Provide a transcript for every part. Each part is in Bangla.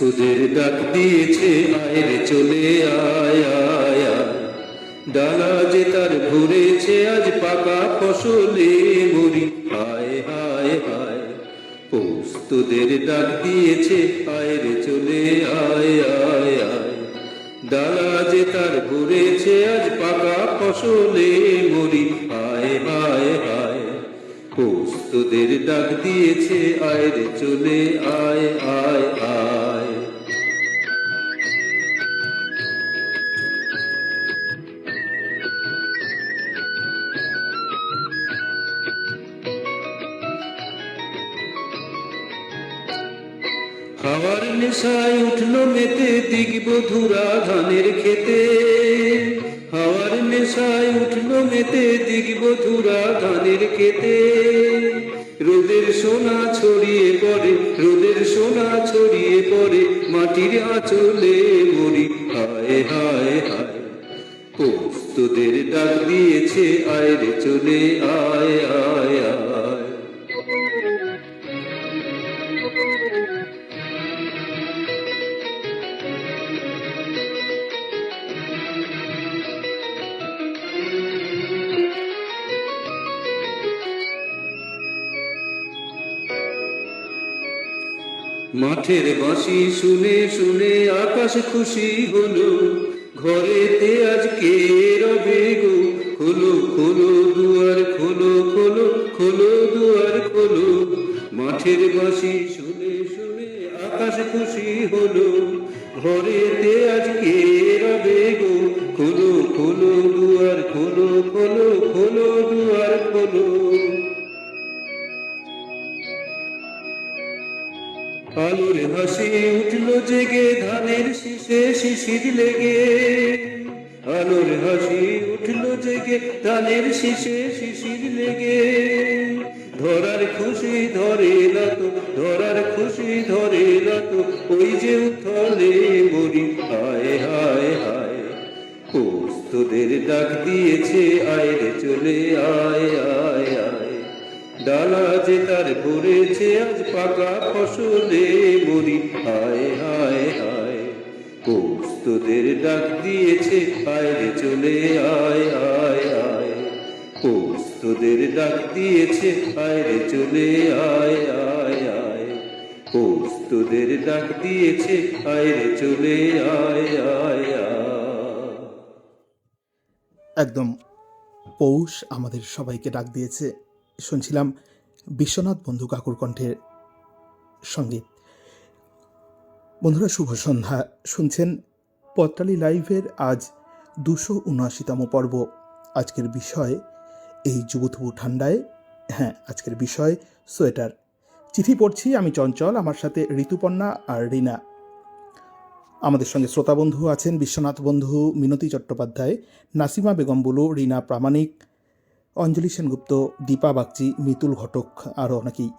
তোদের ডাক দিয়েছে আয় রে চলে আয় আয় আয়, ডালা যে তার ভরেছে আজ পাকা ফসলে মরি হায় হায় হায়। পৌষ তোদের ডাক দিয়েছে আয় রে চলে আয় আয় আয়, ডালা যে তার ভরেছে আজ পাকা ফসলে মরি হায় হায় হায়। পৌষ তোদের ডাক দিয়েছে আয় রে চলে আয় আয় আয়। হাওয়ার নেশায় উঠলো মেতে দিগবধুরা ধানের খেতে, হাওয়ার নেশায় উঠলো মেতে দিগবধুরা ধানের খেতে। রোদের সোনা ছড়িয়ে পড়ে, রোদের সোনা ছড়িয়ে পড়ে মাটির আঁচলে মরি হায় হায় হায়। পৌষ তোদের ডাক দিয়েছে আয় রে চলে আয় আয় আয়। মাঠের বাঁশি শুনে শুনে আকাশ খুশি হলো, ঘরেতে আজকে রবে গো খোলো খোলো দুয়ার খোলো খোলো খোলো দুয়ার খোলো। মাঠের বাঁশি শুনে শুনে আকাশ খুশি হলো, ঘরেতে আজকে রবে গো খোলো খোলো দুয়ার খোলো খোলো খোলো দুয়ার খোলো। আলোর হাসি উঠলো জেগে ধানের শীষে শিশির লেগে, আলোর হাসি উঠলো জেগে ধানের শীষে শিশির লেগে। ধরার খুশি ধরে না তো, ধরার খুশি ধরে না তো ওই যে উথলে মরি হায় হায় হায়। পৌষ তোদের ডাক দিয়েছে আয় রে চলে আয় আয় আয়, ডালা যে তার ভরেছে আজ পাকা ফসলে মরি হায় হায় হায়। পৌষ তোদের ডাক দিয়েছে আয় রে চলে আয় আয় আয়, পৌষ তোদের ডাক দিয়েছে আয় রে চলে আয় আয় আয়, পৌষ তোদের ডাক দিয়েছে আয় রে চলে আয় আয় আয়। একদম পৌষ আমাদের সবাইকে ডাক দিয়েছে শুনছিলাম বিশ্বনাথ বন্ধু কাকুর কণ্ঠের সঙ্গীত। বন্ধুরা শুভ সন্ধ্যা, শুনছেন পত্রালি লাইভের আজ 279তম পর্ব। আজকের বিষয় এই যুবথুবু ঠান্ডায়, হ্যাঁ আজকের বিষয় সোয়েটার। চিঠি পড়ছি আমি চঞ্চল, আমার সাথে ঋতুপর্ণা আর রিনা। আমাদের সঙ্গে শ্রোতা বন্ধু আছেন বিশ্বনাথ বন্ধু, মিনতি চট্টোপাধ্যায়, নাসিমা বেগম বুলু, রিনা প্রামাণিক, অঞ্জলি সেনগুপ্ত, দীপা বাগচি, মিতুল ঘটক, আরও অনেকেই।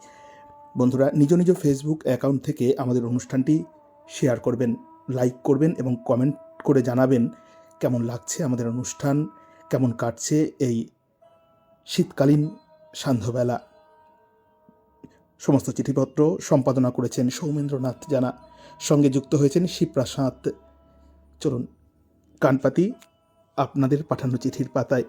বন্ধুরা নিজ নিজ ফেসবুক অ্যাকাউন্ট থেকে আমাদের অনুষ্ঠানটি শেয়ার করবেন, লাইক করবেন এবং কমেন্ট করে জানাবেন কেমন লাগছে আমাদের অনুষ্ঠান, কেমন কাটছে এই শীতকালীন সান্ধ্যবেলা। সমস্ত চিঠিপত্র সম্পাদনা করেছেন সৌমেন্দ্রনাথ জানা, সঙ্গে যুক্ত হয়েছেন শিবপ্রসাদ। চলুন কানপাতি আপনাদের পাঠানো চিঠির পাতায়।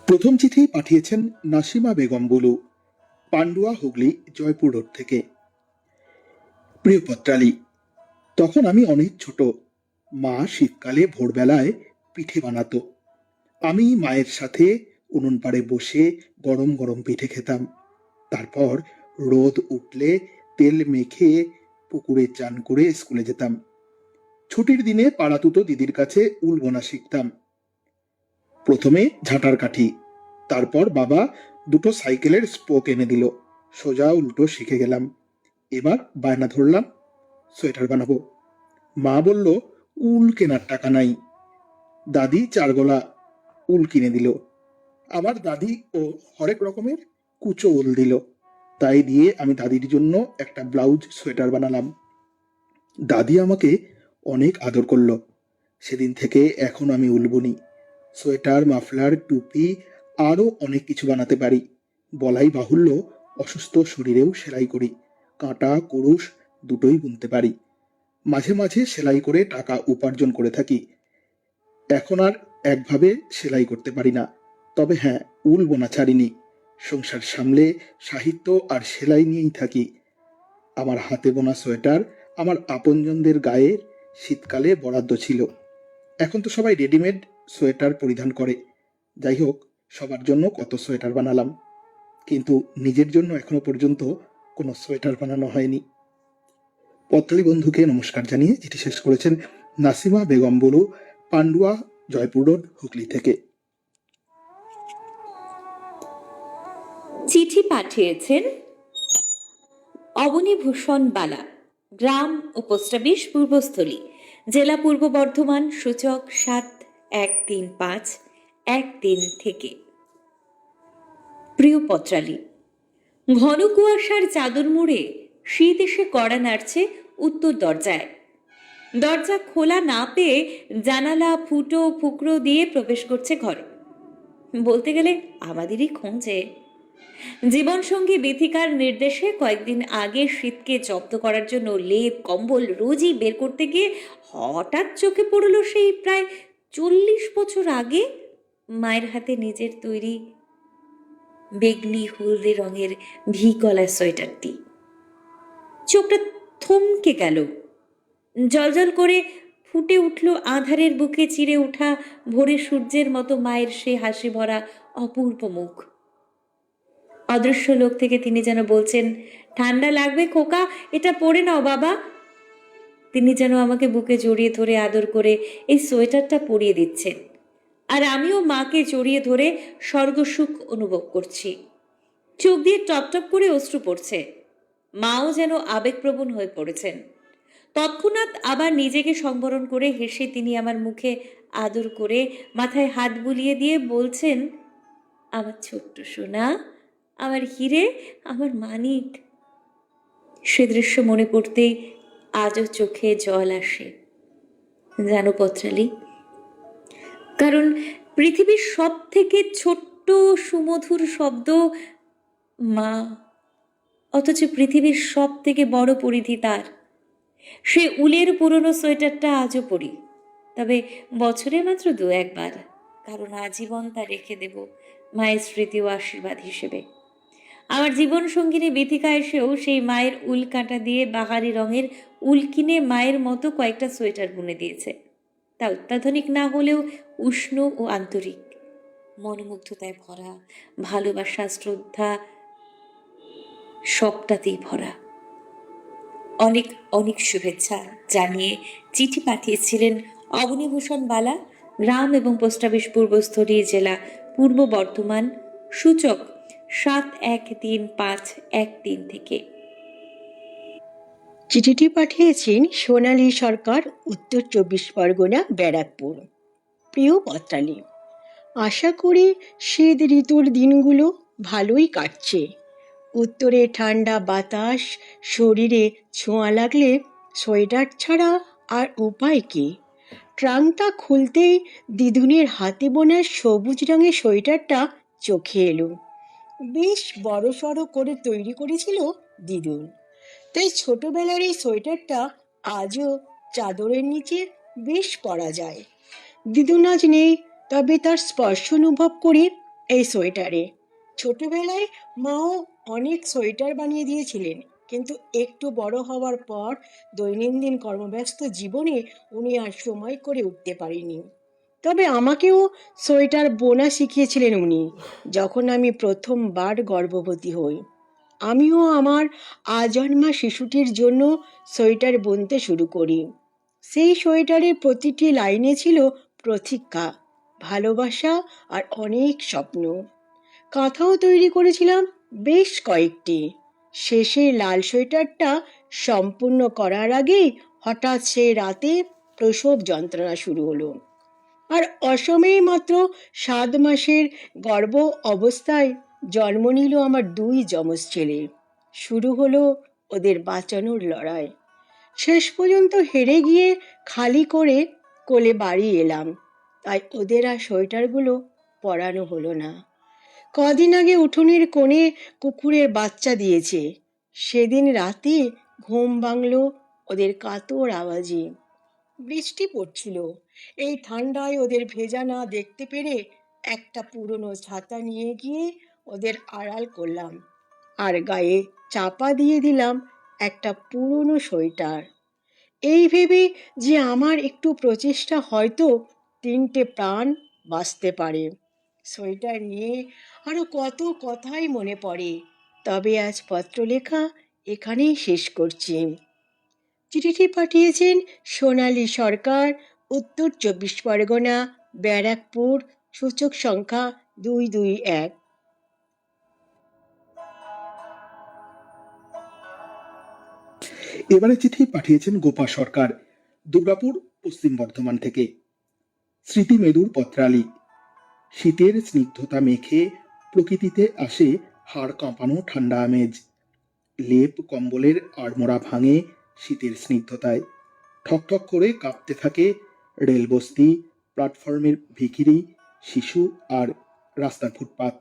প্রথম চিঠি পাঠিয়েছেন নাসিমা বেগম বুলু, পান্ডুয়া, হুগলি, জয়পুর রোড থেকে। প্রিয় পত্রালী, তখন আমি অনেক ছোট। মা শীতকালে ভোরবেলায় পিঠে বানাতো। আমি মায়ের সাথে উনুন পাড়ে বসে গরম গরম পিঠে খেতাম। তারপর রোদ উঠলে তেল মেখে পুকুরে চান করে স্কুলে যেতাম। ছুটির দিনে পাড়াতুতো দিদির কাছে উল বোনা শিখতাম। প্রথমে ঝাঁটার কাঠি, তারপর বাবা দুটো সাইকেলের স্পোক এনে দিল। সোজা উল্টো শিখে গেলাম। এবার বায়না ধরলাম সোয়েটার বানাবো। মা বলল উল কেনার টাকা নাই। দাদি 4 গলা উল কিনে দিল। আমার দাদি ও হরেক রকমের কুচো উল দিল। তাই দিয়ে আমি দাদির জন্য একটা ব্লাউজ সোয়েটার বানালাম। দাদি আমাকে অনেক আদর করলো। সেদিন থেকে এখন আমি উল বুনি। সোয়েটার, মাফলার, টুপি আরও অনেক কিছু বানাতে পারি। বলাই বাহুল্য, অসুস্থ শরীরেও সেলাই করি। কাঁটা কুরুশ দুটোই বুনতে পারি। মাঝে মাঝে সেলাই করে টাকা উপার্জন করে থাকি। এখন আর একভাবে সেলাই করতে পারি না, তবে হ্যাঁ, উল বোনা ছাড়িনি। সংসার সামলে সাহিত্য আর সেলাই নিয়েই থাকি। আমার হাতে বোনা সোয়েটার আমার আপনজনদের গায়ের শীতকালে বরাদ্দ ছিল। এখন তো সবাই রেডিমেড সোয়েটার পরিধান করে। যাই হোক, সবার জন্য কত সোয়েটার বানালাম, কিন্তু নিজের জন্য এখনো পর্যন্ত কোনো সোয়েটার বানানো হয়নি। পত্রালী বন্ধুকে নমস্কার জানিয়ে চিঠি শেষ করেছেন নাসিমা বেগম বুলু, পান্ডুয়া, জয়পুর রোড, হুগলি থেকে। চিঠি পাঠিয়েছেন অবনীভূষণ বালা, গ্রাম ও পোস্ট অফিস পূর্বস্থলী, জেলা পূর্ব বর্ধমান, সূচক 713513 থেকে। প্রিয় পত্রালী, ঘন কুয়াশার চাদর মুড়ে শীত এসে কড়া নাড়ছে উত্তর দরজায়। দরজা খোলা না পেয়ে জানালা ফুটো ফুকরো দিয়ে প্রবেশ করছে ঘরে। বলতে গেলে আমাদেরই খোঁজে। জীবনসঙ্গী বিথিকার নির্দেশে কয়েকদিন আগে শীতকে জব্দ করার জন্য লেপ কম্বল রোজই বের করতে গিয়ে হঠাৎ চোখে পড়ল সেই প্রায় 40 বছর আগে মায়ের হাতে নিজের তৈরি বেগনি হলদে রঙের ভি গলার সোয়েটারটি। চোখটা থমকে গেল। জলজল করে ফুটে উঠল আধারের বুকে চিরে ওঠা ভোরে সূর্যের মতো মায়ের সে হাসি ভরা অপূর্ব মুখ। অদৃশ্য লোক থেকে তিনি যেন বলছেন, ঠান্ডা লাগবে খোকা, এটা পরে নাও বাবা। তিনি যেন আমাকে বুকে জড়িয়ে ধরে আদর করে এই সোয়েটারটা পরিয়ে দিচ্ছেন, আর আমিও মাকে জড়িয়ে ধরে স্বর্গসুখ অনুভব করছি। চোখ দিয়ে টপটপ করে অশ্রু পড়ছে। মাও যেন আবেগপ্রবণ হয়ে পড়েছেন। তৎক্ষণাৎ আবার নিজেকে সংবরণ করে হেসে তিনি আমার মুখে আদর করে মাথায় হাত বুলিয়ে দিয়ে বলছেন, আমার ছোট্ট সোনা, আমার হিরে, আমার মানিক। সে দৃশ্য মনে পড়তেই আজও চোখে জল আসে, জানো পত্রালী। কারণ পৃথিবীর সব থেকে ছোট্ট সুমধুর শব্দ মা, অথচ পৃথিবীর সব থেকে বড় পরিধি তার। সে উলের পুরনো সোয়েটারটা আজও পরি, তবে বছরে মাত্র 2-1 বার, কারণ আজীবন তা রেখে দেব মায়ের স্মৃতি ও আশীর্বাদ হিসেবে। আমার জীবন সঙ্গিনী বিথিকা এসেও সেই মায়ের উল কাঁটা দিয়ে বাহারি রঙের উল কিনে মায়ের মতো কয়েকটা সোয়েটার বুনে দিয়েছে। তা অত্যাধুনিক না হলেও উষ্ণ ও আন্তরিক, মনোমুগ্ধতায় ভরা, ভালোবাসা, শ্রদ্ধা সবটাতেই ভরা। অনেক অনেক শুভেচ্ছা জানিয়ে চিঠি পাঠিয়েছিলেন অবনীভূষণ বালা, গ্রাম এবং পোস্ট অফিস পূর্বস্থলী, জেলা পূর্ব বর্ধমান, সূচক 713513 থেকে। চিঠিটি পাঠিয়েছেন সোনালী সরকার, উত্তর 24 পরগনা, ব্যারাকপুর। প্রিয় পত্রালী, আশা করি শীত ঋতুর দিনগুলো ভালোই কাটছে। উত্তরে ঠান্ডা বাতাস শরীরে ছোঁয়া লাগলে সোয়েটার ছাড়া আর উপায় কি? ট্রাঙ্কটা খুলতেই দিদুনের হাতে বোনা সবুজ রঙের সোয়েটারটা চোখে এলো। বেশ বড়সড় করে তৈরি করেছিল দিদুন, তাই ছোটবেলার এই সোয়েটারটা আজও চাদরের নিচে বেশ পরা যায়। দিদুন আজ নেই, তবে তার স্পর্শ অনুভব করি এই সোয়েটারে। ছোটবেলায় মাও অনেক সোয়েটার বানিয়ে দিয়েছিলেন, কিন্তু একটু বড় হওয়ার পর দৈনন্দিন কর্মব্যস্ত জীবনে উনি আর সময় করে উঠতে পারেনি। তবে আমাকেও সোয়েটার বোনা শিখিয়েছিলেন উনি, যখন আমি প্রথমবার গর্ভবতী হই। আমিও আমার আজন্মা শিশুটির জন্য সোয়েটার বুনতে শুরু করি। সেই সোয়েটারের প্রতিটি লাইনে ছিল প্রতীক্ষা, ভালোবাসা আর অনেক স্বপ্ন। কাঁথাও তৈরি করেছিলাম বেশ কয়েকটি। শেষে লাল সোয়েটারটা সম্পূর্ণ করার আগেই হঠাৎ সে রাতে প্রসব যন্ত্রণা শুরু হলো। আর অসময়ে মাত্র 7 মাসের গর্ভ অবস্থায় জন্ম নিল আমার 2 যমজ ছেলে। শুরু হলো ওদের বাঁচানোর লড়াই। শেষ পর্যন্ত হেরে গিয়ে খালি করে কোলে বাড়ি এলাম, তাই ওদের আর সোয়েটারগুলো পরানো হলো না। কদিন আগে উঠোনের কোণে কুকুরের বাচ্চা দিয়েছে, সেদিন রাতে ঘুম ভাঙলো ওদের কাতর আওয়াজে। বৃষ্টি পড়ছিল, এই ঠান্ডায় ওদের ভেজা না দেখতে পেরে একটা পুরনো ছাতা নিয়ে গিয়ে ওদের আড়াল করলাম, আর গায়ে চাপা দিয়ে দিলাম একটা পুরনো সোয়েটার। এই ভেবে যে আমার একটু প্রচেষ্টা হয়তো 3টে প্রাণ বাঁচতে পারে। সোয়েটার নিয়ে আরো কত কথাই মনে পড়ে, তবে আজ পত্রলেখা এখানেই শেষ করছি। চিঠিটি পাঠিয়েছেন সোনালী সরকার, উত্তর 24 পরগনা, ব্যারাকপুর, সূচক সংখ্যা 221। এবারে চিঠি পাঠিয়েছেন গোপা সরকার, দুর্গাপুর, পশ্চিম বর্ধমান থেকে। স্মৃতি মেদুর পত্রালী। শীতের স্নিগ্ধতা মেখে প্রকৃতিতে আসে হাড় কাঁপানো ঠান্ডা আমেজ। লেপ কম্বলের আড়মোড়া ভাঙে শীতের স্নিগ্ধতায়। ঠকঠক করে কাঁপতে থাকে রেলবস্তি, প্ল্যাটফর্মের ভিখিরি, শিশু আর রাস্তার ফুটপাত।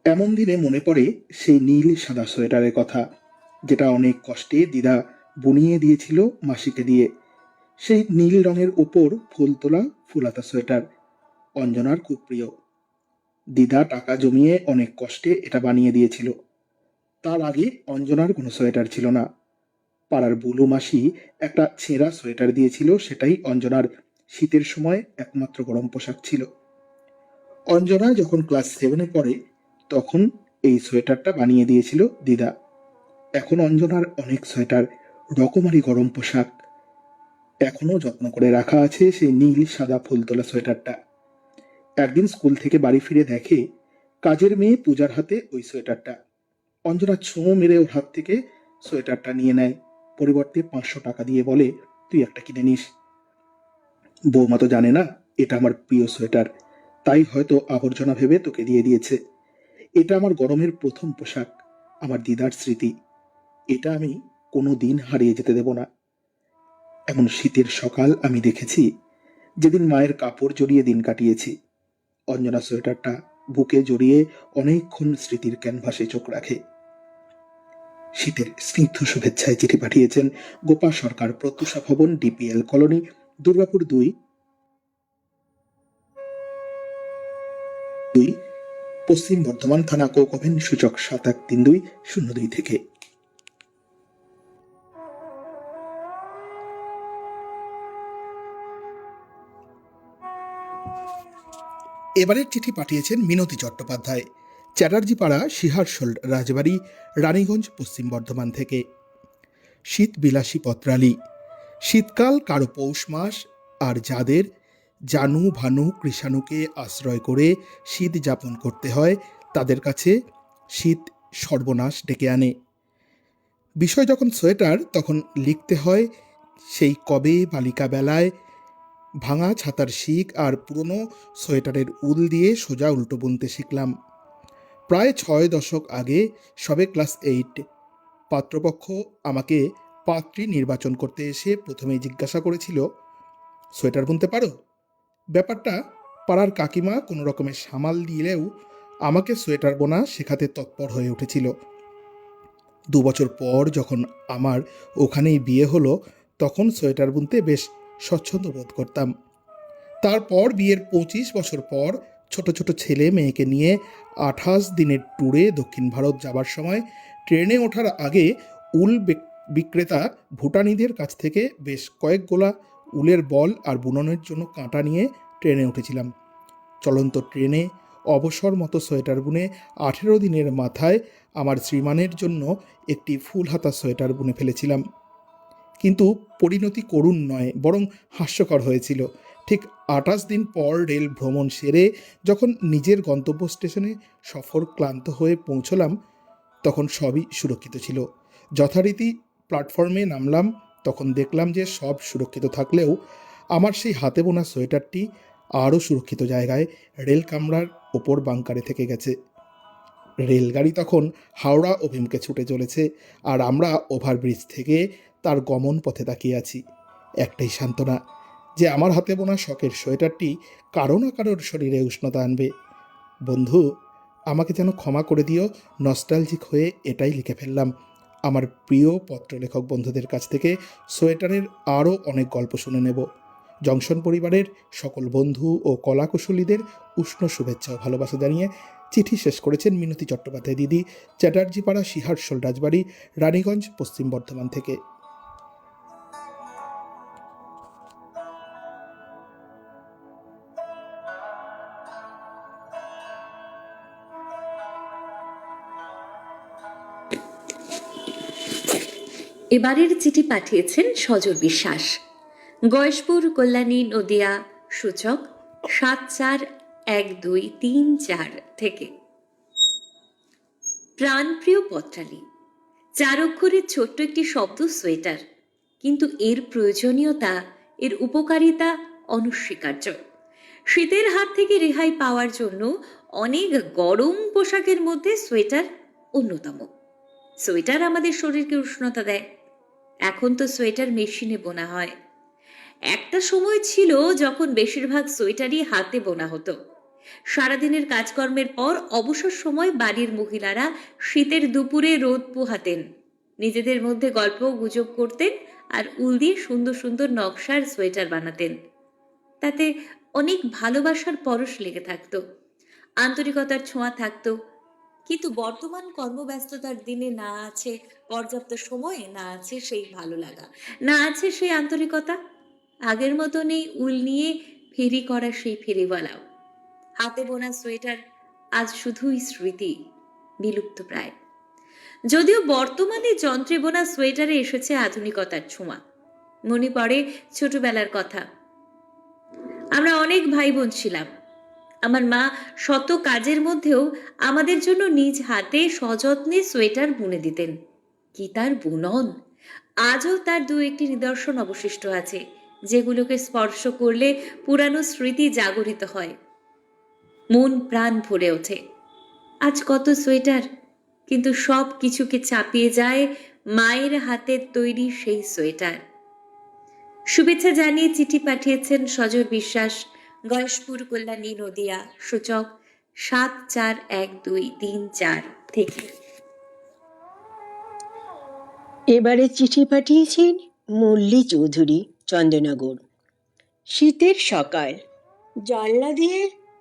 এমন দিনে মনে পড়ে সেই নীল সাদা সোয়েটারের কথা, যেটা অনেক কষ্টে দিদা বুনিয়ে দিয়েছিল মাসিকে দিয়ে। সেই নীল রঙের ওপর ফুল তোলা ফুলাতা সোয়েটার অঞ্জনার খুব প্রিয়। দিদা টাকা জমিয়ে অনেক কষ্টে এটা বানিয়ে দিয়েছিল। তার আগে অঞ্জনার কোনো সোয়েটার ছিল না। পাড়ার বুলু মাসি একটা ছেঁড়া সোয়েটার দিয়েছিল, সেটাই অঞ্জনার শীতের সময় একমাত্র গরম পোশাক ছিল। অঞ্জনা যখন ক্লাস 7-এ পড়ে তখন এই সোয়েটারটা বানিয়ে দিয়েছিল দিদা। এখন অঞ্জনার অনেক সোয়েটার, রকমারি গরম পোশাক। এখনো যত্ন করে রাখা আছে সেই নীল সাদা ফুল তোলা সোয়েটারটা। একদিন স্কুল থেকে বাড়ি ফিরে দেখে কাজের মেয়ে পূজার হাতে ওই সোয়েটারটা। অঞ্জনা ছোঁ মেরে ওর হাত থেকে সোয়েটারটা নিয়ে নেয়, পরিবর্তে 500 টাকা দিয়ে বলে, তুই একটা কিনে নিস। বৌমা তো জানে না এটা আমার প্রিয় সোয়েটার, তাই হয়তো আবর্জনা ভেবে তোকে দিয়ে দিয়েছে। এটা আমার গরমের প্রথম পোশাক, আমার দিদার স্মৃতি। এটা আমি কোনো দিন হারিয়ে যেতে দেব না। এমন শীতের সকাল আমি দেখেছি যেদিন মায়ের কাপড় জড়িয়ে দিন কাটিয়েছি। অঞ্জনা সোয়েটারটা বুকে জড়িয়ে অনেকক্ষণ স্মৃতির ক্যানভাসে চোখ রাখে। শীতের স্নিগ্ধ শুভেচ্ছায় চিঠি পাঠিয়েছেন গোপা সরকার, প্রত্যুষা ভবন, ডিপিএল কলোনি, দুর্গাপুর 2, পশ্চিম বর্ধমান থানা, কোকোভেন, সূচক 713202 থেকে। এবারের চিঠি পাঠিয়েছেন মিনতি চট্টোপাধ্যায়, চ্যাটার্জিপাড়া, সিহারশোল রাজবাড়ি, রানীগঞ্জ, পশ্চিম বর্ধমান থেকে। শীত বিলাসী পত্রালী। শীতকাল কারো পৌষ মাস, আর যাদের জানু ভানু কৃষাণুকে আশ্রয় করে শীত যাপন করতে হয় তাদের কাছে শীত সর্বনাশ ডেকে আনে। বিষয় যখন সোয়েটার, তখন লিখতে হয় সেই কবে বালিকা বেলায় ভাঙা ছাতার শিক আর পুরনো সোয়েটারের উল দিয়ে সোজা উল্টো বুনতে শিখলাম। প্রায় 6 দশক আগে, সবে ক্লাস 8। পাত্রপক্ষ আমাকে পাত্রী নির্বাচন করতে এসে প্রথমেই জিজ্ঞাসা করেছিল, সোয়েটার বুনতে পারো? ব্যাপারটা পাড়ার কাকিমা কোনো রকমের সামাল দিলেও আমাকে সোয়েটার বোনা শেখাতে তৎপর হয়ে উঠেছিল। 2 বছর পর যখন আমার ওখানেই বিয়ে হলো, তখন সোয়েটার বুনতে বেশ স্বচ্ছন্দ বোধ করতাম। তারপর বিয়ের 25 বছর পর ছোট ছোট ছেলে মেয়েকে নিয়ে 28 দিনের ট্যুরে দক্ষিণ ভারত যাবার সময় ট্রেনে ওঠার আগে উল বিক্রেতা ভুটানিদের কাছ থেকে বেশ কয়েক গোলা উলের বল আর বুননের জন্য কাঁটা নিয়ে ট্রেনে উঠেছিলাম। চলন্ত ট্রেনে অবসর মতো সোয়েটার বুনে 18 দিনের মাথায় আমার শ্রীমানের জন্য একটি ফুল হাতা সোয়েটার বুনে ফেলেছিলাম। কিন্তু পরিণতি করুণ নয়, বরং হাস্যকর হয়েছিল। ঠিক 28 দিন পর রেল ভ্রমণ সেরে যখন নিজের গন্তব্য স্টেশনে সফর ক্লান্ত হয়ে পৌঁছলাম, তখন সবই সুরক্ষিত ছিল। যথারীতি প্ল্যাটফর্মে নামলাম, তখন দেখলাম যে সব সুরক্ষিত থাকলেও আমার সেই হাতে বোনা সোয়েটারটি আরও সুরক্ষিত জায়গায় রেল কামরার ওপর বাংকারে থেকে গেছে। রেলগাড়ি তখন হাওড়া অভিমুখে ছুটে চলেছে, আর আমরা ওভারব্রিজ থেকে তার গমন পথে তাকিয়ে আছি। একটাই সান্ত্বনা, যে আমার হাতে বোনা শখের সোয়েটারটি কারো না কারোর শরীরে উষ্ণতা আনবে। বন্ধু, আমাকে যেন ক্ষমা করে দিও, নস্টালজিক হয়ে এটাই লিখে ফেললাম। আমার প্রিয় পত্রলেখক বন্ধুদের কাছ থেকে সোয়েটারের আরও অনেক গল্প শুনে নেব। জংশন পরিবারের সকল বন্ধু ও কলাকুশলীদের উষ্ণ শুভেচ্ছা ও ভালোবাসা জানিয়ে চিঠি শেষ করেছেন মিনতি চট্টোপাধ্যায় দিদি, চ্যাটার্জিপাড়া, সিহারশোল রাজবাড়ি, রানীগঞ্জ, পশ্চিম বর্ধমান থেকে। এবারের চিঠি পাঠিয়েছেন সজল বিশ্বাস, গয়েশপুর, কল্যাণী, নদিয়া, সূচক 741234 থেকে। প্রাণপ্রিয় পত্রালী, 4 অক্ষরের ছোট্ট একটি শব্দ সোয়েটার, কিন্তু এর প্রয়োজনীয়তা, এর উপকারিতা অনস্বীকার্য। শীতের হাত থেকে রেহাই পাওয়ার জন্য অনেক গরম পোশাকের মধ্যে সোয়েটার অন্যতম। সোয়েটার আমাদের শরীরকে উষ্ণতা দেয়। এখন তো সোয়েটার মেশিনে বোনা হয়। একটা সময় ছিল যখন বেশিরভাগ সোয়েটারই হাতে বোনা হতো। সারাদিনের কাজকর্মের পর অবসর সময় বাড়ির মহিলারা শীতের দুপুরে রোদ পোহাতেন, নিজেদের মধ্যে গল্প গুজব করতেন আর উল দিয়ে সুন্দর সুন্দর নকশার সোয়েটার বানাতেন। তাতে অনেক ভালোবাসার পরশ লেগে থাকতো, আন্তরিকতার ছোঁয়া থাকতো। কিন্তু বর্তমান কর্মব্যস্ততার দিনে না আছে পর্যাপ্ত সময়ে, না আছে সেই ভালো লাগা, না আছে সেই আন্তরিকতা। আগের মতো নেই উল নিয়ে ফেরি করা সেই ফেরিওয়ালাও। হাতে বোনা সোয়েটার আজ শুধুই স্মৃতি, বিলুপ্ত প্রায়। যদিও বর্তমানে যন্ত্রে বোনা সোয়েটারে এসেছে আধুনিকতার ছোঁয়া। মনে পড়ে ছোটবেলার কথা। আমরা অনেক ভাই বোন ছিলাম। আমার মা শত কাজের মধ্যেও আমাদের জন্য নিজ হাতে সযত্নে সোয়েটার বুনে দিতেন। কি তার বুনন! আজও তার 2-1টি নিদর্শন অবশিষ্ট আছে, যেগুলোকে স্পর্শ করলে পুরানো স্মৃতি জাগরিত হয়, মন প্রাণ ভরে ওঠে। আজ কত সোয়েটার, কিন্তু সব কিছুকে চাপিয়ে যায় মায়ের হাতের তৈরি সেই সোয়েটার। শুভেচ্ছা জানিয়ে চিঠি পাঠিয়েছেন সজল বিশ্বাস, গয়েশপুর, কল্যাণী, নদিয়া, সূচক 741234 থেকে। এবারে চিঠি পাঠিয়েছেন মুরলী চৌধুরী, চন্দ্রনগর। শীতের সকাল, জানলা দিয়ে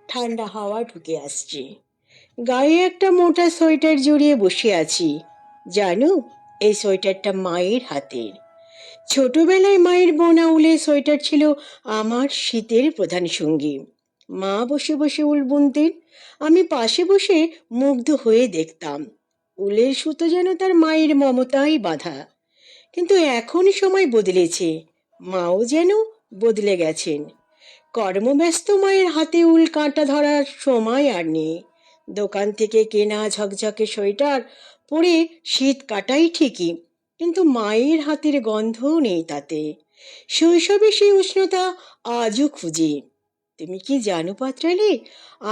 ঠান্ডা হাওয়া ঢুকে আসছে। গায়ে একটা মোটা সোয়েটার জড়িয়ে বসে আছি। জানো, এই সোয়েটারটা মায়ের হাতের। ছোটবেলায় মায়ের বোনা উলের সোয়েটার ছিল আমার শীতের প্রধান সঙ্গী। মা বসে বসে উল বুনতেন, আমি পাশে বসে মুগ্ধ হয়ে দেখতাম। উলের সুতো যেন তার মায়ের মমতায় বাঁধা। কিন্তু এখন সময় বদলেছে, মাও যেন বদলে গেছেন। কর্মব্যস্ত মায়ের হাতে উল কাঁটা ধরার সময় আর নেই। দোকান থেকে কেনা ঝকঝকে সোয়েটার পরে শীত কাটাই ঠিকই, কিন্তু মায়ের হাতের গন্ধও নেই তাতে। শৈশবে সেই উষ্ণতা আজও খুঁজি। তুমি কি জানো পাত্রালে,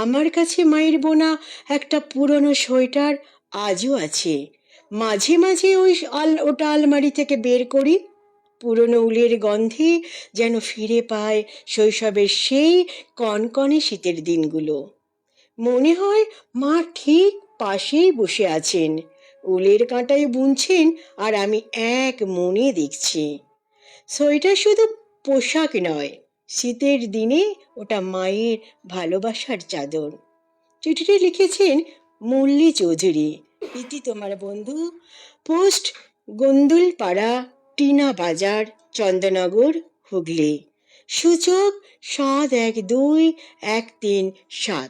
আমার কাছে মায়ের বোনা একটা পুরনো সোয়েটার আজও আছে। মাঝে মাঝে ওটা আলমারি থেকে বের করি, পুরনো উলের গন্ধে যেন ফিরে পায় শৈশবের সেই কনকনে শীতের দিনগুলো। মনে হয় মা ঠিক পাশেই বসে আছেন, উলের কাঁটায় বুনছেন, আর আমি এক মনে দেখছি। সোয়েটার শুধু পোশাক নয়, শীতের দিনে ওটা মায়ের ভালোবাসার চাদর। চিঠিটি লিখেছেন মুরলী চৌধুরী। ইতি তোমার বন্ধু, পোস্ট গন্দুলপাড়া, টিনা বাজার, চন্দননগর, হুগলি। সূচক 712137।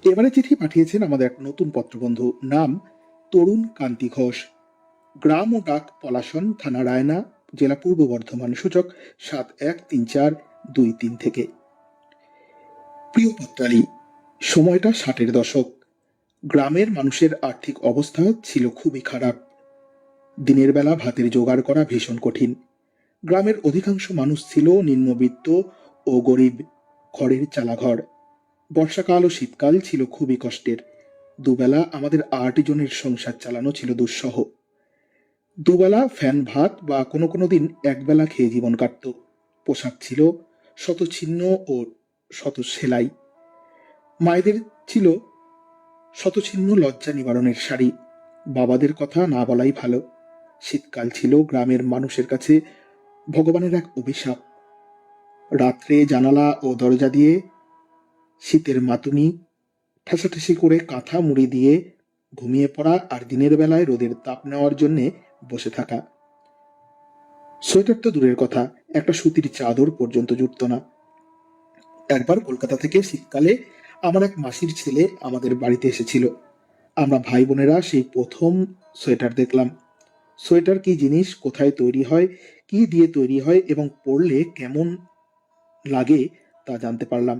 এবারে চিঠি পাঠিয়েছেন আমাদের এক নতুন পত্রবন্ধু, নাম তরুণ কান্তি ঘোষ, গ্রাম ও ডাক পলাশন, থানা রায়না, জেলা পূর্ব বর্ধমান। সূচক 713423 থেকে। প্রিয় পত্রালী, সময়টা 60-এর দশক। গ্রামের মানুষের আর্থিক অবস্থা ছিল খুবই খারাপ। দিনের বেলা ভাতের জোগাড় করা ভীষণ কঠিন। গ্রামের অধিকাংশ মানুষ ছিল নিম্নবিত্ত ও গরিব। খড়ের চালাঘর। বর্ষাকাল ও শীতকাল ছিল খুবই কষ্টের। দুবেলা আমাদের 8 জনের সংসার চালানো ছিল দুঃসহ। দুবেলা ফ্যান ভাত বা কোনো কোনো দিন একবেলা খেয়ে জীবন কাটত। পোশাক ছিল শত ছিন্ন ও শত সেলাই। মায়েদের ছিল শতছিন্ন লজ্জা নিবারণের শাড়ি। বাবাদের কথা না বলাই ভালো। শীতকাল ছিল গ্রামের মানুষের কাছে ভগবানের এক অভিশাপ। রাত্রে জানালা ও দরজা দিয়ে শীতের মাতুনি ঠাসাঠাসি করে কাঁথা মুড়ি দিয়ে ঘুমিয়ে পড়া, আর দিনের বেলায় রোদের তাপ নেওয়ার জন্যে বসে থাকা। সোয়েটার তো দূরের কথা, একটা সুতির চাদর পর্যন্ত জুটত না। একবার কলকাতা থেকে শীতকালে আমার এক মাসির ছেলে আমাদের বাড়িতে এসেছিল। আমরা ভাই বোনেরা সেই প্রথম সোয়েটার দেখলাম। সোয়েটার কি জিনিস, কোথায় তৈরি হয়, কি দিয়ে তৈরি হয় এবং পরলে কেমন লাগে তা জানতে পারলাম।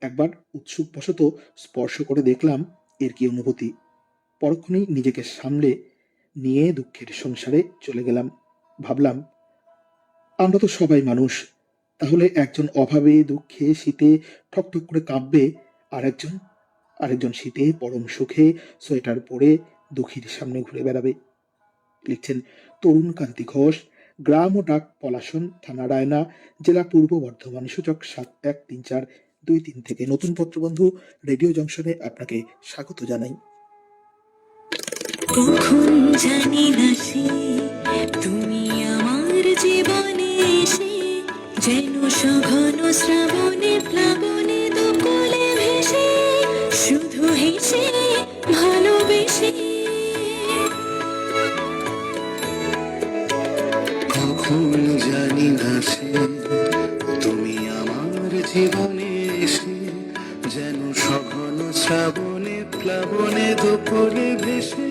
একবার উৎসুকবশত স্পর্শ করে দেখলাম এর কি অনুভূতি। পরক্ষণেই নিজেকে সামলে নিয়ে দুঃখের সংসারে চলে গেলাম। ভাবলাম, আমরা তো সবাই মানুষ, তাহলে একজন অভাবে দুঃখে শীতে ঠকঠক করে কাঁপবে, আরেকজন শীতে পরম সুখে সোয়েটার পরে দুঃখীর সামনে ঘুরে বেড়াবে। লিখছেন তরুণ কান্তি ঘোষ, গ্রাম ও ডাক পলাশন, থানা রায়না, জেলা পূর্ব বর্ধমান। সূচক 713423 থেকে। নতুন পত্রবন্ধু, রেডিও জংশনে আপনাকে স্বাগত জানাই। কখন জানি না সে তুমি আমার জীবনে এসে যেন সঘন শ্রাবণে প্লাবনে দুকুলে ভেসে শুধু হেসে ভালোবেসে। কখন জানি না সে তুমি আমার জীবনে এসে যেন সঘন শ্রাবণে প্লাবনে দুপুরে ভেসে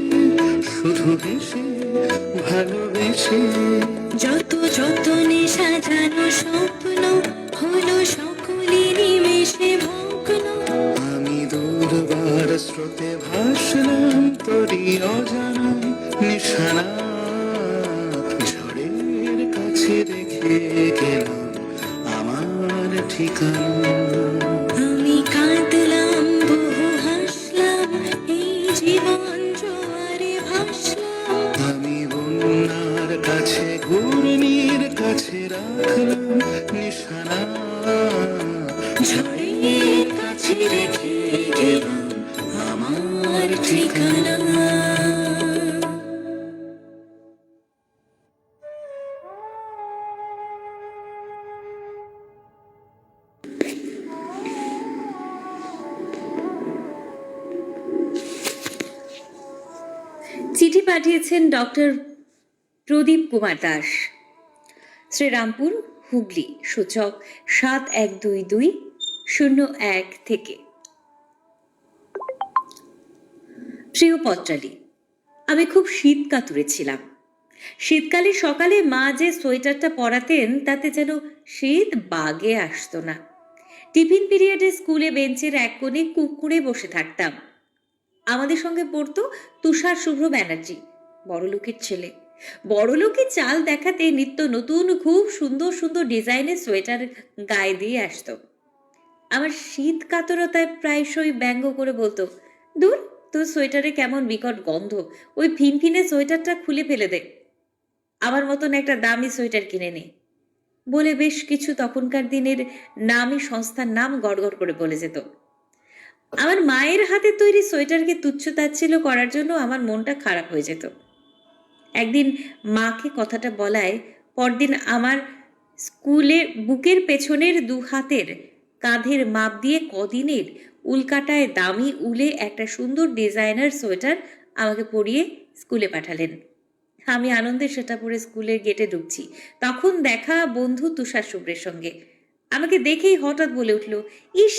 শুধু ভেসে ভালোবেসে। যত যতনে সাজানো স্বপ্ন হলো সকলে নিমেষে ভগ্ন। আমি দুর্বার স্রোতে ভাসলাম তোরই অজানা নিশানা, ঝড়ের কাছে রেখে গেলাম আমার ঠিকানা। আমি কাঁদলাম বহু হাসলাম এই জীবন জোয়ারে ভাসলাম। আমি বন্যার কাছে ঘূর্ণির কাছে রাখলাম নিশানা, ঝড়ের কাছে রেখে গেলাম আমার ঠিকানা। চিঠি পাঠিয়েছেন ডক্টর প্রদীপ কুমার দাস, শ্রীরামপুর, হুগলি। সূচক 712201 থেকে। প্রিয় পত্রালী, আমি খুব শীত কাতুরে ছিলাম। শীতকালে সকালে মা যে সোয়েটারটা পরাতেন তাতে যেন শীত বাগে আসতো না। টিফিন পিরিয়ডে স্কুলে বেঞ্চের এক কোণে কুকুরে বসে থাকতাম। আমাদের সঙ্গে পড়তো তুষার শুভ্র ব্যানার্জি, বড় লোকের ছেলে। বড়লোকের চাল দেখাতে নিত্য নতুন খুব সুন্দর সুন্দর ডিজাইনের সোয়েটার গায়ে দিয়ে আসতো। আমার শীত কাতরতায় প্রায়শই ব্যঙ্গ করে বলতো, দূর, তোর সোয়েটারে কেমন বিকট গন্ধ, ওই ফিনফিনে সোয়েটারটা খুলে ফেলে দে, আমার মতন একটা দামি সোয়েটার কিনে নে বলে বেশ কিছু তখনকার দিনের নামী সংস্থার নাম গড়গড় করে বলে যেত। আমার মায়ের হাতে তৈরি সোয়েটারকে তুচ্ছ তাচ্ছিল্য করার জন্য আমার মনটা খারাপ হয়ে যেত। একদিন মাকে কথাটা বলায় পরদিন আমার স্কুলে বুকের পেছনের দু হাতের কাঁধের মাপ দিয়ে কদিনের উলকাটায় দামি উলে একটা সুন্দর ডিজাইনার সোয়েটার আমাকে পরিয়ে স্কুলে পাঠালেন। আমি আনন্দে সেটা পরে স্কুলের গেটে ঢুকছি, তখন দেখা বন্ধু তুষার শুভ্রের সঙ্গে। আমাকে দেখেই হঠাৎ বলে উঠল, ইস,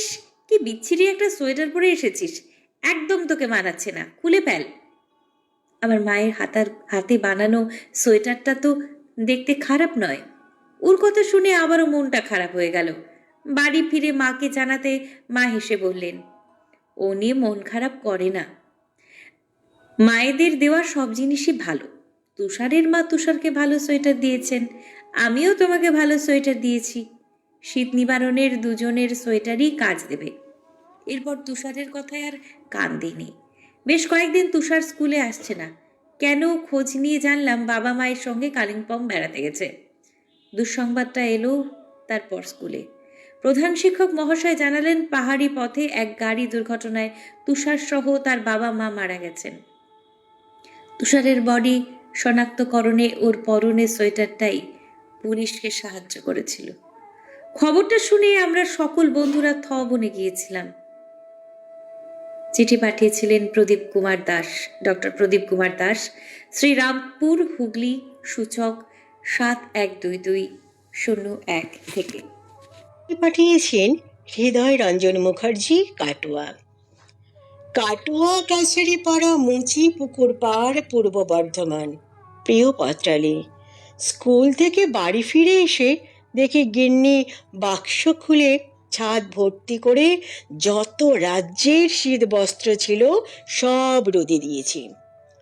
কি বিচ্ছিরি একটা সোয়েটার পরে এসেছিস, একদম তোকে মানাচ্ছে না, খুলে ফেল। আমার মায়ের হাতে বানানো সোয়েটারটা তো দেখতে খারাপ নয়। ওর কথা শুনে আবারও মনটা খারাপ হয়ে গেল। বাড়ি ফিরে মাকে জানাতে মা হেসে বললেন, ও নিয়ে মন খারাপ করে না, মায়েদের দেওয়া সব জিনিসই ভালো। তুষারের মা তুষারকে ভালো সোয়েটার দিয়েছেন, আমিও তোমাকে ভালো সোয়েটার দিয়েছি, শীত নিবারণের দুজনের সোয়েটারই কাজ দেবে। এরপর তুষারের কথায় আর কান দিইনি। বেশ কয়েকদিন তুষার স্কুলে আসছে না, কেন খোঁজ নিয়ে জানলাম বাবা মায়ের সঙ্গে কালিম্পং বেড়াতে গেছে। দুঃসংবাদটা এলো তারপর স্কুলে প্রধান শিক্ষক মহাশয় জানালেন, পাহাড়ি পথে এক গাড়ি দুর্ঘটনায় তুষার সহ তার বাবা মা মারা গেছেন। তুষারের বডি শনাক্তকরণে ওর পরনে সোয়েটারটাই পুলিশকে সাহায্য করেছিল। খবরটা শুনে আমরা সকল বন্ধুরা বনে গিয়েছিলাম। চিঠি পাঠিয়েছিলেন প্রদীপ কুমার দাস, ডক্টর প্রদীপ কুমার দাস, শ্রীরামপুর, হুগলি, সূচক 712201 থেকে। পাঠিয়েছেন হৃদয় রঞ্জন মুখার্জি, কাটোয়া। কাটোয়া কাছারি পাড়া, মুচি পুকুর পাড়, পূর্ব বর্ধমান। প্রিয় পত্রালী, স্কুল থেকে বাড়ি ফিরে এসে দেখি গিন্নি বাক্স খুলে ছাদ ভর্তি করে যত রাজ্যের শীত বস্ত্র ছিল সব রোদে দিয়েছি।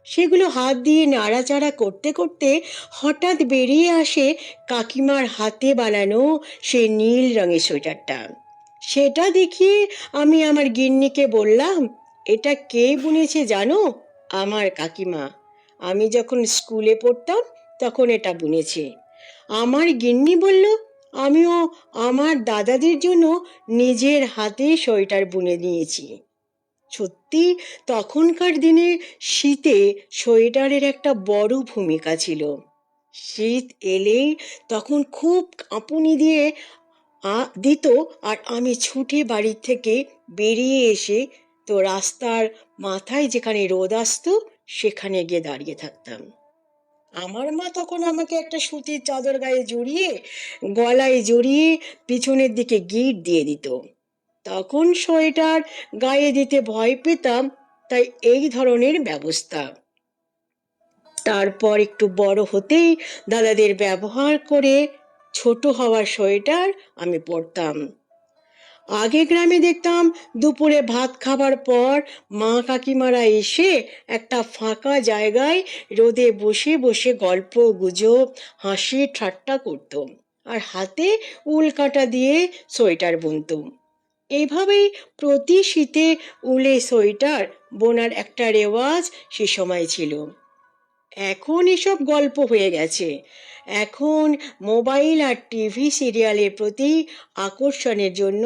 সেগুলো হাত দিয়ে নাড়াচাড়া করতে করতে হঠাৎ বেরিয়ে আসে কাকিমার হাতে বানানো সে নীল রঙের সোয়েটারটা। সেটা দেখিয়ে আমি আমার গিন্নিকে বললাম, এটা কে বুনেছে জানো? আমার কাকিমা। আমি যখন স্কুলে পড়তাম তখন এটা বুনেছে। আমার গিন্নি বলল, আমিও আমার দাদাদের জন্য নিজের হাতে সোয়েটার বুনে নিয়েছি। সত্যি তখনকার দিনে শীতে সোয়েটারের একটা বড় ভূমিকা ছিল। শীত এলেই তখন খুব কাঁপুনি দিত, আর আমি ছুটে বাড়ির থেকে বেরিয়ে এসে তো রাস্তার মাথায় যেখানে রোদ আসতো সেখানে গিয়ে দাঁড়িয়ে থাকতাম। আমার মা তখন আমাকে একটা সুতির চাদর গায়ে জড়িয়ে, গলায় জড়িয়ে পিছনের দিকে গিঁট দিয়ে দিত। তখন সোয়েটার গায়ে দিতে ভয় পেতাম, তাই এই ধরনের ব্যবস্থা। তারপর একটু বড় হতেই দাদাদের ব্যবহার করে ছোট হওয়া সোয়েটার আমি পরতাম। আগে গ্রামে দেখতাম দুপুরে ভাত খাবার পর মা কাকিমারা এসে একটা ফাঁকা জায়গায় রোদে বসে বসে গল্প গুজব হাসি ঠাট্টা করত, আর হাতে উল কাঁটা দিয়ে সোয়েটার বুনত। এইভাবেই প্রতি শীতে উলে সোয়েটার বোনার একটা রেওয়াজ সে সময় ছিল। এখন এসব গল্প হয়ে গেছে। এখন মোবাইল আর টিভি সিরিয়ালের প্রতি আকর্ষণের জন্য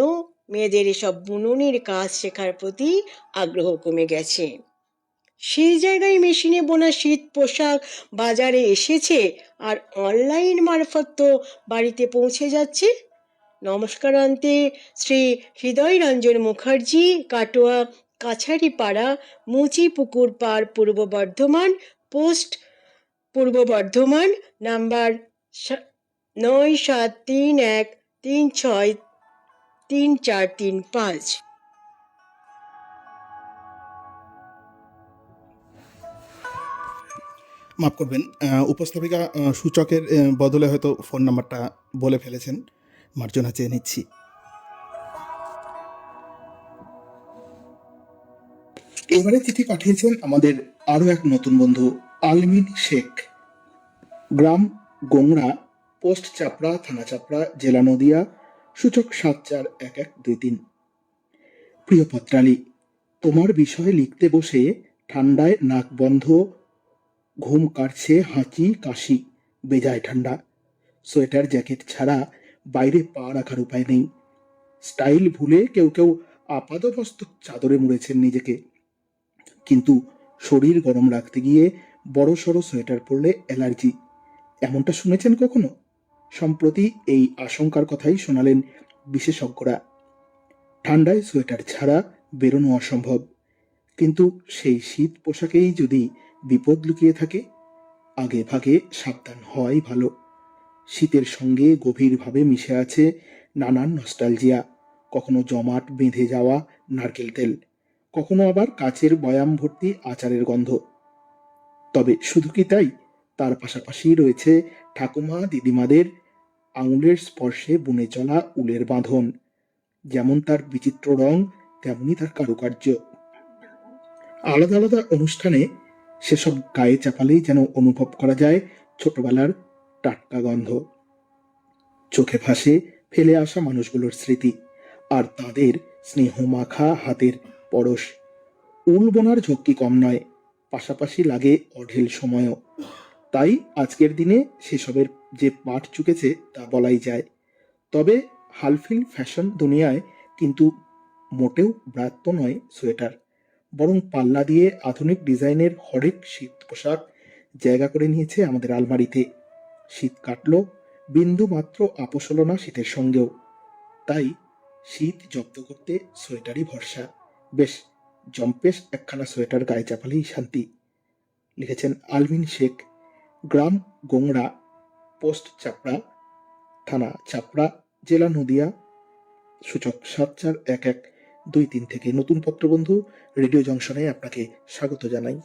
মেয়েদের এসব বুননের কাজ শেখার প্রতি আগ্রহ কমে গেছে। সেই জায়গায় মেশিনে বোনা শীত পোশাক বাজারে এসেছে, আর অনলাইন মারফত তো বাড়িতে পৌঁছে যাচ্ছে। নমস্কারান্তে শ্রী হৃদয় রঞ্জন মুখার্জি, কাটোয়া কাছারি পাড়া, মুচি পুকুর পাড়, পূর্ব বর্ধমান, পোস্ট পূর্ব বর্ধমান, নাম্বার 9731363435। মাফ করবেন, উপস্থাপিকা সূচকের বদলে হয়তো ফোন নাম্বারটা বলে ফেলেছেন, মার্জনা চেয়ে নিচ্ছি। এবারে চিঠি পাঠিয়েছেন আমাদের আরও এক নতুন বন্ধু আলমিন শেখ। গ্রাম গোংরা, পোস্ট চাপড়া, থানা চাপড়া, জেলা নদিয়া, সূচক 741123। প্রিয় পত্রালী, তোমার বিষয়ে লিখতে বসে ঠান্ডায় নাক বন্ধ, ঘুম কাটছে, হাঁচি কাশি, বেজায় ঠান্ডা। সোয়েটার জ্যাকেট ছাড়া বাইরে পা রাখার উপায় নেই। স্টাইল ভুলে কেউ কেউ আপাদমস্তক চাদরে মুড়েছেন নিজেকে, কিন্তু শরীর গরম রাখতে গিয়ে বড় সড়ো সোয়েটার পরলে অ্যালার্জি। এমনটা শুনেছেন কখনো? সম্প্রতি এই আশঙ্কার কথাই শোনালেন বিশেষজ্ঞরা। ঠান্ডায় সোয়েটার ছাড়া বেরোনো অসম্ভব, কিন্তু সেই শীত পোশাকেই যদি বিপদ লুকিয়ে থাকে, আগে ভাগে সাবধান হওয়াই ভালো। শীতের সঙ্গে গভীরভাবে মিশে আছে নানান নস্টালজিয়া, কখনো জমাট বেঁধে যাওয়া নারকেল তেল, কখনো আবার কাচের বয়াম ভর্তি আচারের গন্ধ। তবে শুধু কি তাই, তার পাশাপাশি রয়েছে ঠাকুমা দিদিমাদের আঙুলের স্পর্শে বুনে চলা উলের বাঁধন। যেমন তার বিচিত্র রং, তেমনি তার কারুকার্য। আলাদা আলাদা অনুষ্ঠানে সেসব গায়ে চাপালেই যেন অনুভব করা যায় ছোটবেলার টাটকা গন্ধ। চোখে ভাসে ফেলে আসা মানুষগুলোর স্মৃতি, আর তাদের স্নেহ মাখা হাতের পরশ। উল বোনার ঝক্কি কম নয়, পাশাপাশি লাগে অঢেল সময়ও। তাই আজকের দিনে সেসবের যে পাঠ চুকেছে তা বলাই যায়। তবে হালফিল ফ্যাশন দুনিয়ায় কিন্তু মোটেও ব্রাত্য নয় সোয়েটার, বরং পাল্লা দিয়ে আধুনিক ডিজাইনের হরেক শীত পোশাক জায়গা করে নিয়েছে আমাদের আলমারিতে। শীত কাটলো, বিন্দু মাত্র আপোষ হলো না শীতের সঙ্গেও। তাই শীত জব্দ করতে সোয়েটারই ভরসা। বেশ জম্পেশ একখানা সোয়েটার গায়ে চাপালেই শান্তি। লিখেছেন আলমিন শেখ, গ্রাম গোংরা, পোস্ট চাপড়া, থানা চাপড়া, জেলা নদিয়া, সূচক 741123 থেকে। নতুন পত্রবন্ধু রেডিও জংশনে আপনাকে স্বাগত জানাই।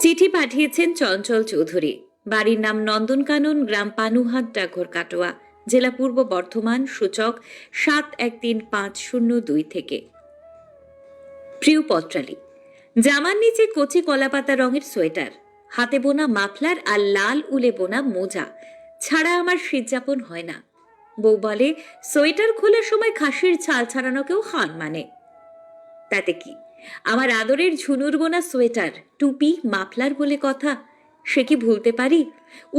চিঠি পাঠিয়েছেন চঞ্চল চৌধুরী। বাড়ির নাম নন্দনকানন, গ্রাম পানুহাট, ডাকঘর কাটোয়া, জেলা পূর্ব বর্ধমান, সূচক 713502 থেকে। প্রিয় পত্রালী, জামার নিচে কচি কলাপাতা রঙের সোয়েটার, হাতে বোনা মাফলার আর লাল উলে বোনা মোজা ছাড়া আমার শীতযাপন হয় না। বউ বলে সোয়েটার খোলার সময় খাসির ছাল ছাড়ানোকেও হার মানে। তাতে কি, আমার আদরের ঝুনুর বোনা সোয়েটার, টুপি, মাফলার বলে কথা, সে কি ভুলতে পারি?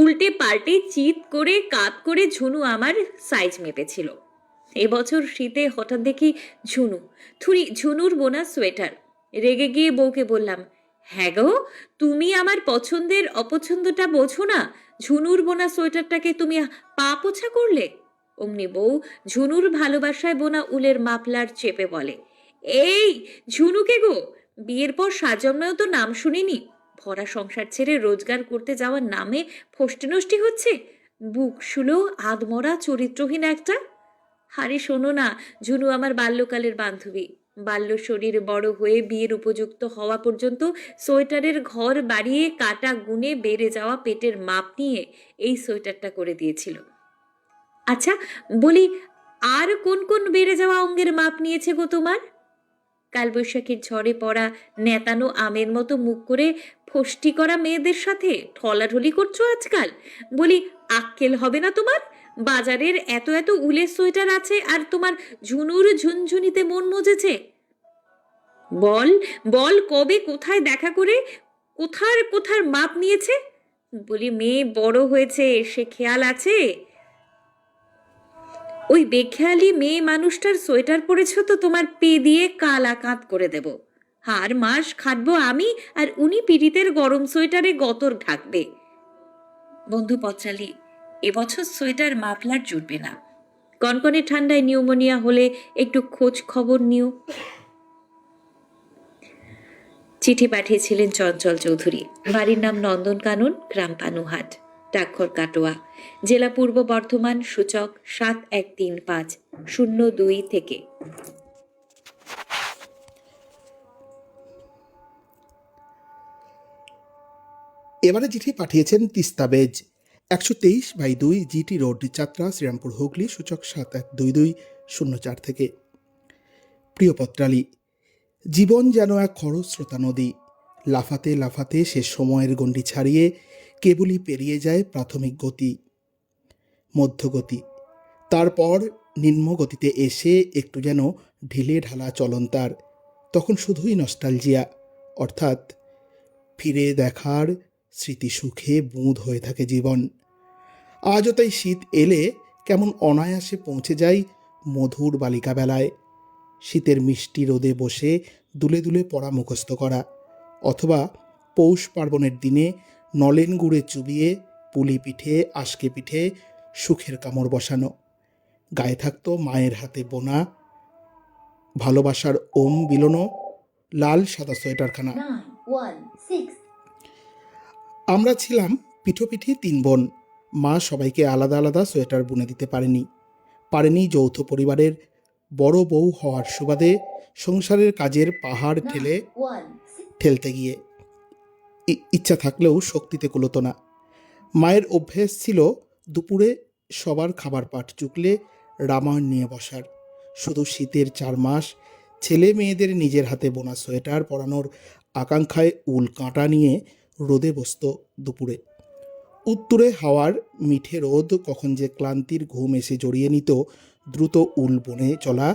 উল্টে পাল্টে চিৎ করে কাত করে ঝুনু আমার সাইজ মেপেছিল। এবছর শীতে হঠাৎ দেখি ঝুনুর বোনা সোয়েটার। রেগে গিয়ে বউকে বললাম, হ্যাঁ গো, তুমি আমার পছন্দের অপছন্দটা বোঝো না? ঝুনুর বোনা সোয়েটারটাকে তুমি পা পোছা করলে। অমনি বউ ঝুনুর ভালোবাসায় বোনা উলের মাফলার চেপে বলে, এই ঝুনুকে গো, বিয়ের পর সাজন্মেও তো নাম শুনিনি। ভরা সংসার ছেড়ে রোজগার করতে যাওয়ার নামে ফষ্টি নষ্টি হচ্ছে। বুক শুলো আধমরা চরিত্রহীন একটা। হারে শোনো না, ঝুনু আমার বাল্যকালের বান্ধবী। বাল্য শরীর বড় হয়ে বিয়ের উপযুক্ত হওয়া পর্যন্ত সোয়েটারের ঘর বাড়িয়ে কাটা গুনে বেড়ে যাওয়া পেটের মাপ নিয়ে এই সোয়েটারটা করে দিয়েছিল। আচ্ছা বলি, আর কোন কোন বেড়ে যাওয়া অঙ্গের মাপ নিয়েছে গো তোমার? কালবৈশাখীর ঝড়ে পড়া নেতানো আমের মতো মুখ করে ফষ্টি করা মেয়েদের সাথে ঠলাঠলি করছো আজকাল। বলি, আক্কেল হবে না তোমার? বাজারের এত এত উলের সোয়েটার আছে, আর তোমার ঝুনুর ঝুনঝুনিতে মন মজেছে। বল বল, কবে কোথায় দেখা করে কোথার কোথার মাপ নিয়েছে? বলি, মেয়ে বড় হয়েছে, সে খেয়াল আছে? ওই বেখেয়ালি মেয়ে মানুষটার সোয়েটার পরেছ তো তোমার পে দিয়ে কালা কাত করে দেব। হার মাস খাটবো আমি, আর উনি পিড়িতের গরম সোয়েটারে গতর ঢাকবে। বন্ধু পচালি, এবছর সোয়েটার মাফলার জুটবে না। কনকনে ঠান্ডায় নিউমোনিয়া হলে একটু খোঁজ খবর নিও। চিঠি পাঠিয়েছিলেন চঞ্চল চৌধুরী। বাড়ির নাম নন্দনকানন, গ্রাম পানুহাট, ডাকঘর কাটোয়া, জেলা পূর্ব বর্ধমান, সূচক 713502 থেকে। এবারে চিঠি পাঠিয়েছেন তিস্তাবেজ, 123/2 জিটি রোড, যাত্রা, শ্রীরামপুর, হুগলি, সূচক 712204 থেকে। প্রিয় পত্রালী, জীবন যেন এক খরস্রোতা নদী, লাফাতে লাফাতে সে সময়ের গণ্ডি ছাড়িয়ে কেবলই পেরিয়ে যায় প্রাথমিক গতি, মধ্যগতি, তারপর নিম্নগতিতে এসে একটু যেন ঢিলে ঢালা চলন তার। তখন শুধুই নস্টালজিয়া, অর্থাৎ ফিরে দেখার স্মৃতি সুখে বুঁদ হয়ে থাকে জীবন। আজও তাই শীত এলে কেমন অনায়াসে পৌঁছে যাই মধুর বালিকা বেলায়, শীতের মিষ্টি রোদে বসে দুলে দুলে পড়া মুখস্থ করা, অথবা পৌষ পার্বণের দিনে নলেন গুড়ে চুবিয়ে পুলি পিঠে আশকে পিঠে সুখের কামড় বসানো। গায়ে থাকতো মায়ের হাতে বোনা ভালোবাসার ওম বিলোনো লাল সাদা সোয়েটারখানা। আমরা ছিলাম পিঠোপিঠি 3 বোন। মা সবাইকে আলাদা আলাদা সোয়েটার বুনে দিতে পারেনি যৌথ পরিবারের বড় বউ হওয়ার সুবাদে সংসারের কাজের পাহাড় ঠেলতে গিয়ে ইচ্ছা থাকলেও শক্তিতে কুলোতো না। মায়ের অভ্যেস ছিল দুপুরে সবার খাবার পাট চুকলে রামায়ণ নিয়ে বসার। শুধু শীতের 4 মাস ছেলে মেয়েদের নিজের হাতে বোনা সোয়েটার পরানোর আকাঙ্ক্ষায় উল কাঁটা নিয়ে রোদে বসত দুপুরে। উত্তুরে হাওয়ার মিঠে রোদ কখন যে ক্লান্তির ঘুম এসে জড়িয়ে নিত, দ্রুত উল বনে চলা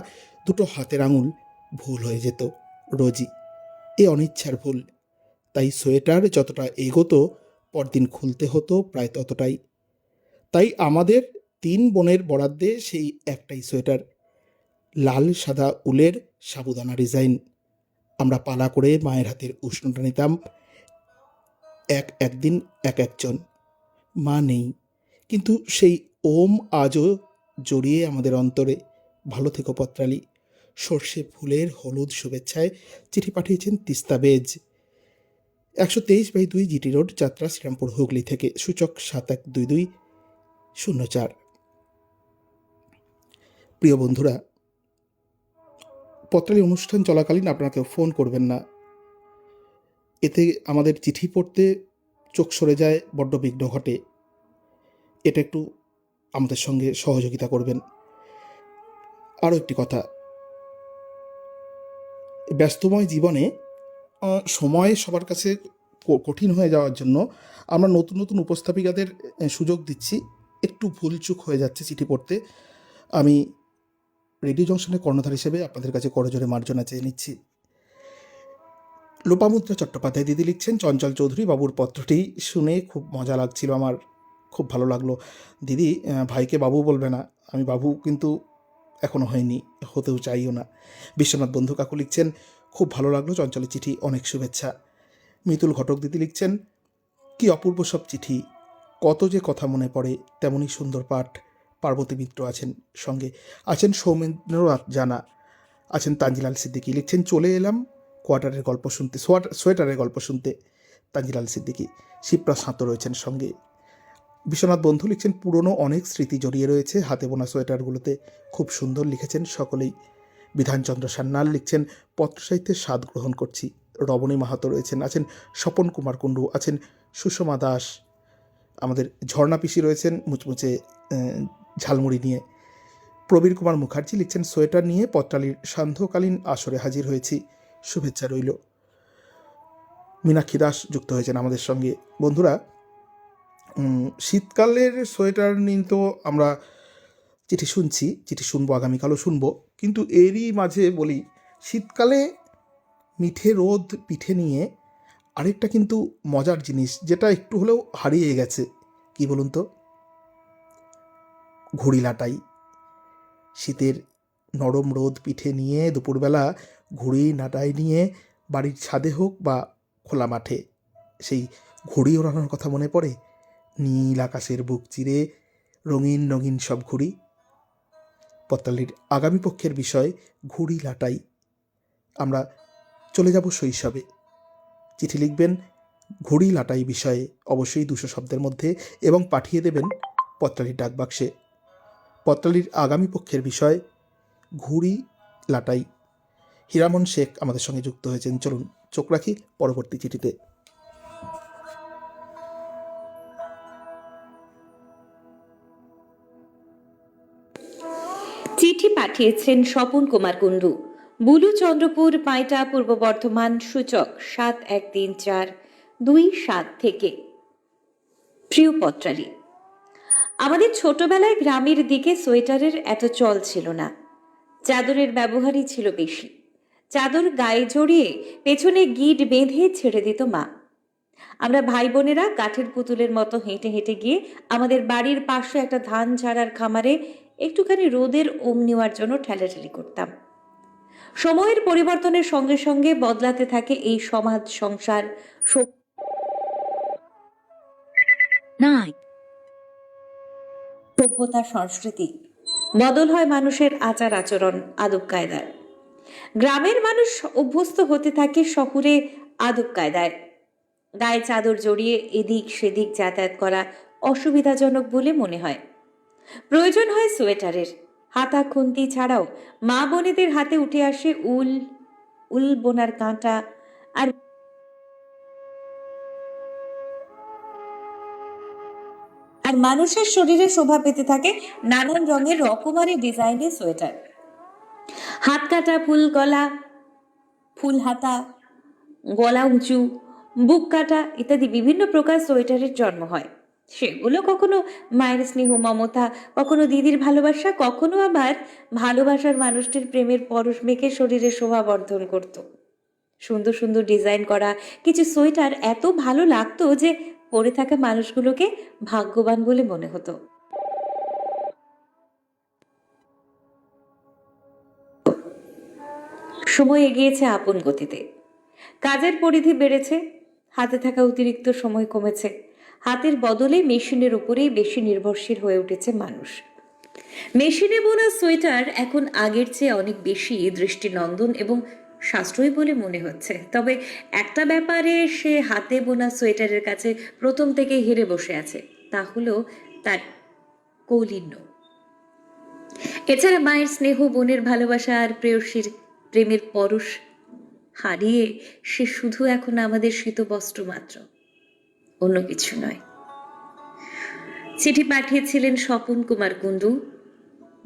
দুটো হাতের আঙুল ভুল হয়ে যেত রোজই। এ অনিচ্ছার ভুল। তাই সোয়েটার যতটা এগোতো পরদিন খুলতে হতো প্রায় ততটাই। তাই আমাদের 3 বোনের বরাদ্দে সেই একটাই সোয়েটার, লাল সাদা উলের সাবুদানা ডিজাইন। আমরা পালা করে মায়ের হাতের উষ্ণটা নিতাম, একদিন একজন। মা নেই, কিন্তু সেই ওম আজও জড়িয়ে আমাদের অন্তরে। ভালো থেকো পত্রালি। সর্ষে ফুলের হলুদ শুভেচ্ছায় চিঠি পাঠিয়েছেন তিস্তাবেজ, 123/2 জিটি রোড, যাত্রা শ্রীরামপুর, হুগলি থেকে। সূচক 712204। প্রিয় বন্ধুরা, পত্রালি অনুষ্ঠান চলাকালীন আপনারা কেউ ফোন করবেন না, এতে আমাদের চিঠি পড়তে চোখ সরে যায়, বড্ড বিঘ্ন ঘটে। এটা একটু আমাদের সঙ্গে সহযোগিতা করবেন। আরও একটি কথা, ব্যস্তময় জীবনে সময় সবার কাছে কঠিন হয়ে যাওয়ার জন্য আমরা নতুন নতুন উপস্থাপিকাদের সুযোগ দিচ্ছি। একটু ভুলচুক হয়ে যাচ্ছে চিঠি পড়তে। আমি রেডিও জংশনের কর্ণধার হিসেবে আপনাদের কাছে করজোরে মার্জনা চেয়ে নিচ্ছি। লোপামুদ্রা চট্টোপাধ্যায় দিদি লিখছেন, চঞ্চল চৌধুরী বাবুর পত্রটি শুনে খুব মজা লাগছিল আমার, খুব ভালো লাগলো। দিদি, ভাইকে বাবু বলবে না, আমি বাবু কিন্তু এখনও হয়নি, হতেও চাইও না। বিশ্বনাথ বন্ধু কাকু লিখছেন, খুব ভালো লাগলো চঞ্চলের চিঠি, অনেক শুভেচ্ছা। মিতুল ঘটক দিদি লিখছেন, কি অপূর্ব সব চিঠি, কত যে কথা মনে পড়ে, তেমনই সুন্দর পাঠ। পার্বতী মিত্র আছেন সঙ্গে, আছেন সৌমেন্দ্র জানা, আছেন তানজিলাল সিদ্দিকী লিখছেন, চলে এলাম কোয়ার্টারের গল্প শুনতে, সোয়েটারের গল্প শুনতে। তানজিলাল সিদ্দিকী। শিপ্রা সাঁতো রয়েছেন সঙ্গে। বিশ্বনাথ বন্ধু লিখছেন, পুরনো অনেক স্মৃতি জড়িয়ে রয়েছে হাতে বোনা সোয়েটারগুলোতে, খুব সুন্দর লিখেছেন সকলেই। বিধানচন্দ্র সান্যাল লিখছেন, পত্র সাহিত্যের স্বাদ গ্রহণ করছি। রবণী মাহাতো রয়েছেন, আছেন স্বপন কুমার কুণ্ডু, আছেন সুষমা দাস, আমাদের ঝর্ণা পিসি রয়েছেন মুচমুচে ঝালমুড়ি নিয়ে। প্রবীর কুমার মুখার্জি লিখছেন, সোয়েটার নিয়ে পত্রালির সান্ধ্যকালীন আসরে হাজির হয়েছি, শুভেচ্ছা রইল। মীনাক্ষী দাস যুক্ত হয়েছেন আমাদের সঙ্গে। বন্ধুরা, শীতকালের সোয়েটার নিয়ে তো আমরা চিঠি শুনবো, আগামীকালও শুনবো, কিন্তু এরই মাঝে বলি, শীতকালে মিঠে রোদ পিঠে নিয়ে আরেকটা কিন্তু মজার জিনিস, যেটা একটু হলেও হারিয়ে গেছে, কি বলুন তো? ঘুড়ি লাটাই। শীতের নরম রোদ পিঠে নিয়ে দুপুরবেলা ঘুড়ি লাটাই নিয়ে বাড়ির ছাদে হোক বা খোলা মাঠে সেই ঘুড়ি ওড়ানোর কথা মনে পড়ে। নীল আকাশের বুক চিরে রঙিন রঙিন সব ঘুড়ি। পত্রালির আগামী পক্ষের বিষয় ঘুড়ি লাটাই। আমরা চলে যাব শৈশবে। চিঠি লিখবেন ঘুড়ি লাটাই বিষয়ে, অবশ্যই 200 শব্দের মধ্যে, এবং পাঠিয়ে দেবেন পত্রালির ডাকবাক্সে। পত্রালির আগামী পক্ষের বিষয় ঘুড়ি লাটাই। হীরামন শেখ আমাদের সঙ্গে যুক্ত হয়েছেন। চলুন চোখ রাখি পরবর্তী চিঠিতে। চিঠি পাঠিয়েছেন স্বপন কুমার কুণ্ডু, বুলু চন্দ্রপুর, পাইটা, পূর্ব বর্ধমান, সূচক 713427 থেকে। প্রিয় পত্রালী, আমাদের ছোটবেলায় গ্রামের দিকে সোয়েটারের এত চল ছিল না, চাদরের ব্যবহারই ছিল বেশি। চাদর গায়ে জড়িয়ে পেছনে গিট বেঁধে ছেড়ে দিত মা। আমরা ভাই বোনেরা কাঠের পুতুলের মতো হেঁটে হেঁটে গিয়ে আমাদের বাড়ির পাশে একটা ধান ঝাড়ার খামারে একটুখানি রোদের ওম নেওয়ার জন্য ঠেলাঠেলি করতাম। সময়ের পরিবর্তনের সঙ্গে সঙ্গে বদলাতে থাকে এই সমাজ, সংসার, সভ্যতা, সংস্কৃতি। বদল হয় মানুষের আচার আচরণ, আদব কায়দার। গ্রামের মানুষ অভ্যস্ত হতে থাকে শহুরে আদব কায়দায়। গায়ে চাদর জড়িয়ে এদিক সেদিক যাতায়াত করা অসুবিধাজনক বলে মনে হয়। প্রয়োজন হয় সোয়েটারের। হাতা খুন্তি ছাড়াও মা বোনেদের হাতে উঠে আসে উল বোনার কাঁটা, আর মানুষের শরীরে শোভা পেতে থাকে নানান রঙের রকমারি ডিজাইনের সোয়েটার। হাত কাটা, ফুল গলা, ফুল হাতা, গলা উঁচু, বুক কাটা ইত্যাদি বিভিন্ন প্রকার সোয়েটারের জন্ম হয়। সেগুলো কখনো মায়ের স্নেহ মমতা, কখনো দিদির ভালোবাসা, কখনো আবার ভালোবাসার মানুষটির প্রেমের পরশ মেখে শরীরে শোভা বর্ধন করত। সুন্দর সুন্দর ডিজাইন করা কিছু সোয়েটার এত ভালো লাগতো যে পরে থাকা মানুষগুলোকে ভাগ্যবান বলে মনে হতো। সময় এগিয়েছে আপন গতিতে। কাজের পরিধি বেড়েছে, হাতে থাকা অতিরিক্ত সময় কমেছে। হাতের বদলে মেশিনের উপরেই বেশি নির্ভরশীল হয়ে উঠেছে মানুষ। মেশিনে বোনা সোয়েটার এখন আগের চেয়ে অনেক বেশি দৃষ্টিনন্দন এবং সাশ্রয়ী বলে মনে হচ্ছে। তবে একটা ব্যাপারে সে হাতে বোনা সোয়েটারের কাছে প্রথম থেকে হেরে বসে আছে, তা হলো তার কৌলিন্য। এছাড়া মায়ের স্নেহ, বোনের ভালোবাসা আর প্রেয়সীর প্রেমের পরশ হারিয়ে সে শুধু এখন আমাদের শীতবস্ত্র মাত্র, অন্য কিছু নয়। চিঠি পাঠিয়েছিলেন স্বপন কুমার কুণ্ডু,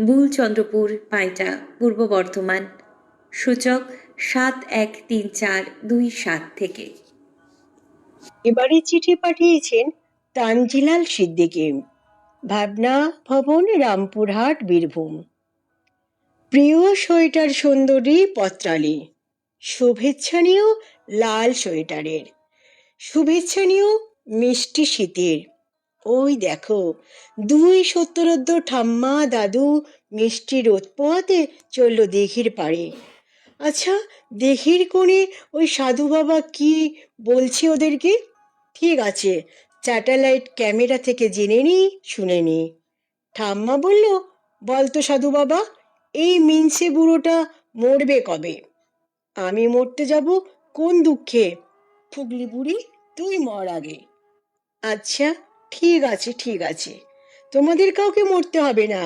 বুল চন্দ্রপুর, পাইটা, পূর্ব বর্ধমান, সূচক 713427 থেকে। এবারে চিঠি পাঠিয়েছেন তানজিলাল সিদ্দিকী, ভাবনা ভবন, রামপুরহাট, বীরভূম। প্রিয় সোয়েটার সুন্দরী পত্রালী, শুভেচ্ছা নিও লাল সোয়েটারের, শুভেচ্ছা নিও মিষ্টি শীতের। ওই দেখো, দুই সত্তরোদ্দ ঠাম্মা দাদু মিষ্টি রোদ পোহাতে চলল দিঘির পাড়ে। আচ্ছা, দিঘির কোণে ওই সাধু বাবা কি বলছে ওদেরকে? ঠিক আছে, স্যাটেলাইট ক্যামেরা থেকে জেনে নি, শুনে নি। ঠাম্মা বলল, বলতো সাধু বাবা, এই মিনসে বুড়োটা মরবে কবে? আমি মরতে যাব কোন দুঃখে? ফুগলি বুড়ি, তুই মর আগে। আচ্ছা, ঠিক আছে ঠিক আছে, তোমাদের কাউকে মরতে হবে না।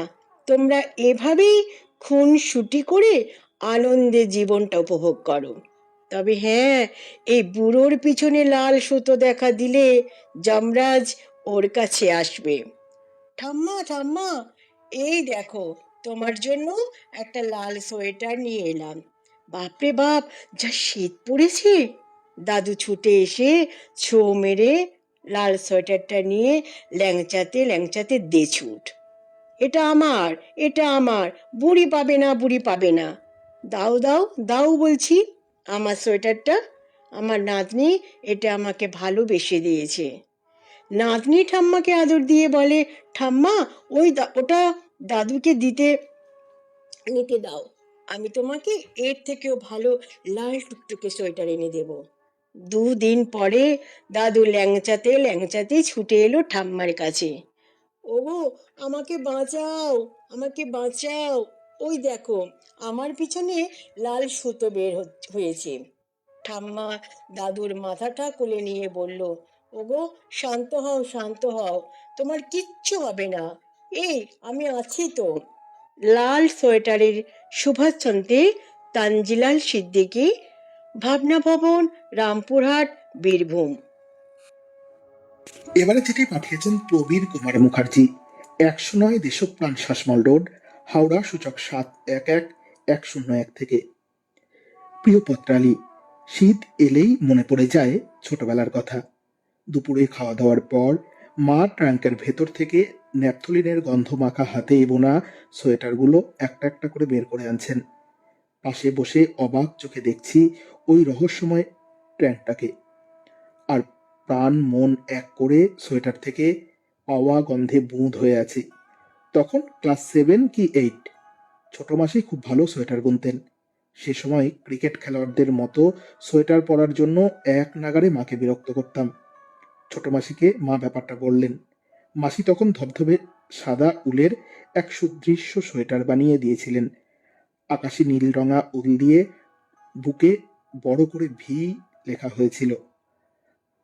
তোমরা এভাবেই খুনসুটি করে আনন্দে জীবনটা উপভোগ করো। তবে হ্যাঁ, এই বুড়োর পিছনে লাল সুতো দেখা দিলে যমরাজ ওর কাছে আসবে। ঠাম্মা ঠাম্মা, এই দেখো, তোমার জন্য একটা লাল সোয়েটার নিয়ে এলাম। বাপরে বাপ, যা শীত পড়েছে! দাদু ছুটে এসে ছো মেরে লাল সোয়েটারটা নিয়ে ল্যাংচাতে ল্যাংচাতে দে ছুট। এটা আমার, এটা আমার, বুড়ি পাবে না, বুড়ি পাবে না। দাও দাও দাও বলছি আমার সোয়েটারটা। আমার নাতনি এটা আমাকে ভালোবেসে দিয়েছে। নাতনি ঠাম্মাকে আদর দিয়ে বলে, ঠাম্মা ওটা দাদুকে নিতে দাও, আমি তোমাকে এর থেকেও ভালো লাল টুকটুকে সোয়েটার এনে দেব। 2 দিন পরে দাদু ল্যাংচাতে ল্যাংচাতে ছুটে এলো ঠাম্মার কাছে। ওগো, আমাকে বাঁচাও, আমাকে বাঁচাও, ওই দেখো আমার পিছনে লাল সুতো বের হয়েছে। ঠাম্মা দাদুর মাথাটা কোলে নিয়ে বলল, ওগো শান্ত হও, শান্ত হও, তোমার কিচ্ছু হবে না, এই আমি আছি তো। লাল সোয়েটারের শুভাচ্ছন্দে তানজিলাল সিদ্দিকী, ভাবনা ভবন, রামপুরহাট, বীরভূম। এবারে চিঠি পাঠিয়েছেন প্রবীর কুমার মুখার্জি, 109 দেশপ্রাণ শাসমল রোড, হাওড়া, সূচক 711101 থেকে। প্রিয় পত্রালি, শীত এলেই মনে পড়ে যায় ছোটবেলার কথা। দুপুরে খাওয়া দাওয়ার পর মা ট্রাঙ্কের ভেতর থেকে ন্যাপথলিনের গন্ধ মাখা হাতে বোনা সোয়েটারগুলো একটা একটা করে বের করে আনছেন। পাশে বসে অবাক চোখে দেখছি ওই রহস্যময় ট্র্যাঙ্কটাকে, আর প্রাণ মন এক করে সোয়েটার থেকে পাওয়া গন্ধে বুঁদ হয়ে আছি। তখন ক্লাস 7 কি 8। ছোট মাসি খুব ভালো সোয়েটার বুনতেন। সে সময় ক্রিকেট খেলোয়াড়দের মতো সোয়েটার পরার জন্য এক নাগাড়ে মাকে বিরক্ত করতাম। ছোট মাসিকে মা ব্যাপারটা বললেন। মাসি তখন ধবধবে সাদা উলের এক সুদৃশ্য সোয়েটার বানিয়ে দিয়েছিলেন। আকাশি নীল রঙা উল দিয়ে বুকে বড় করে ভি লেখা হয়েছিল।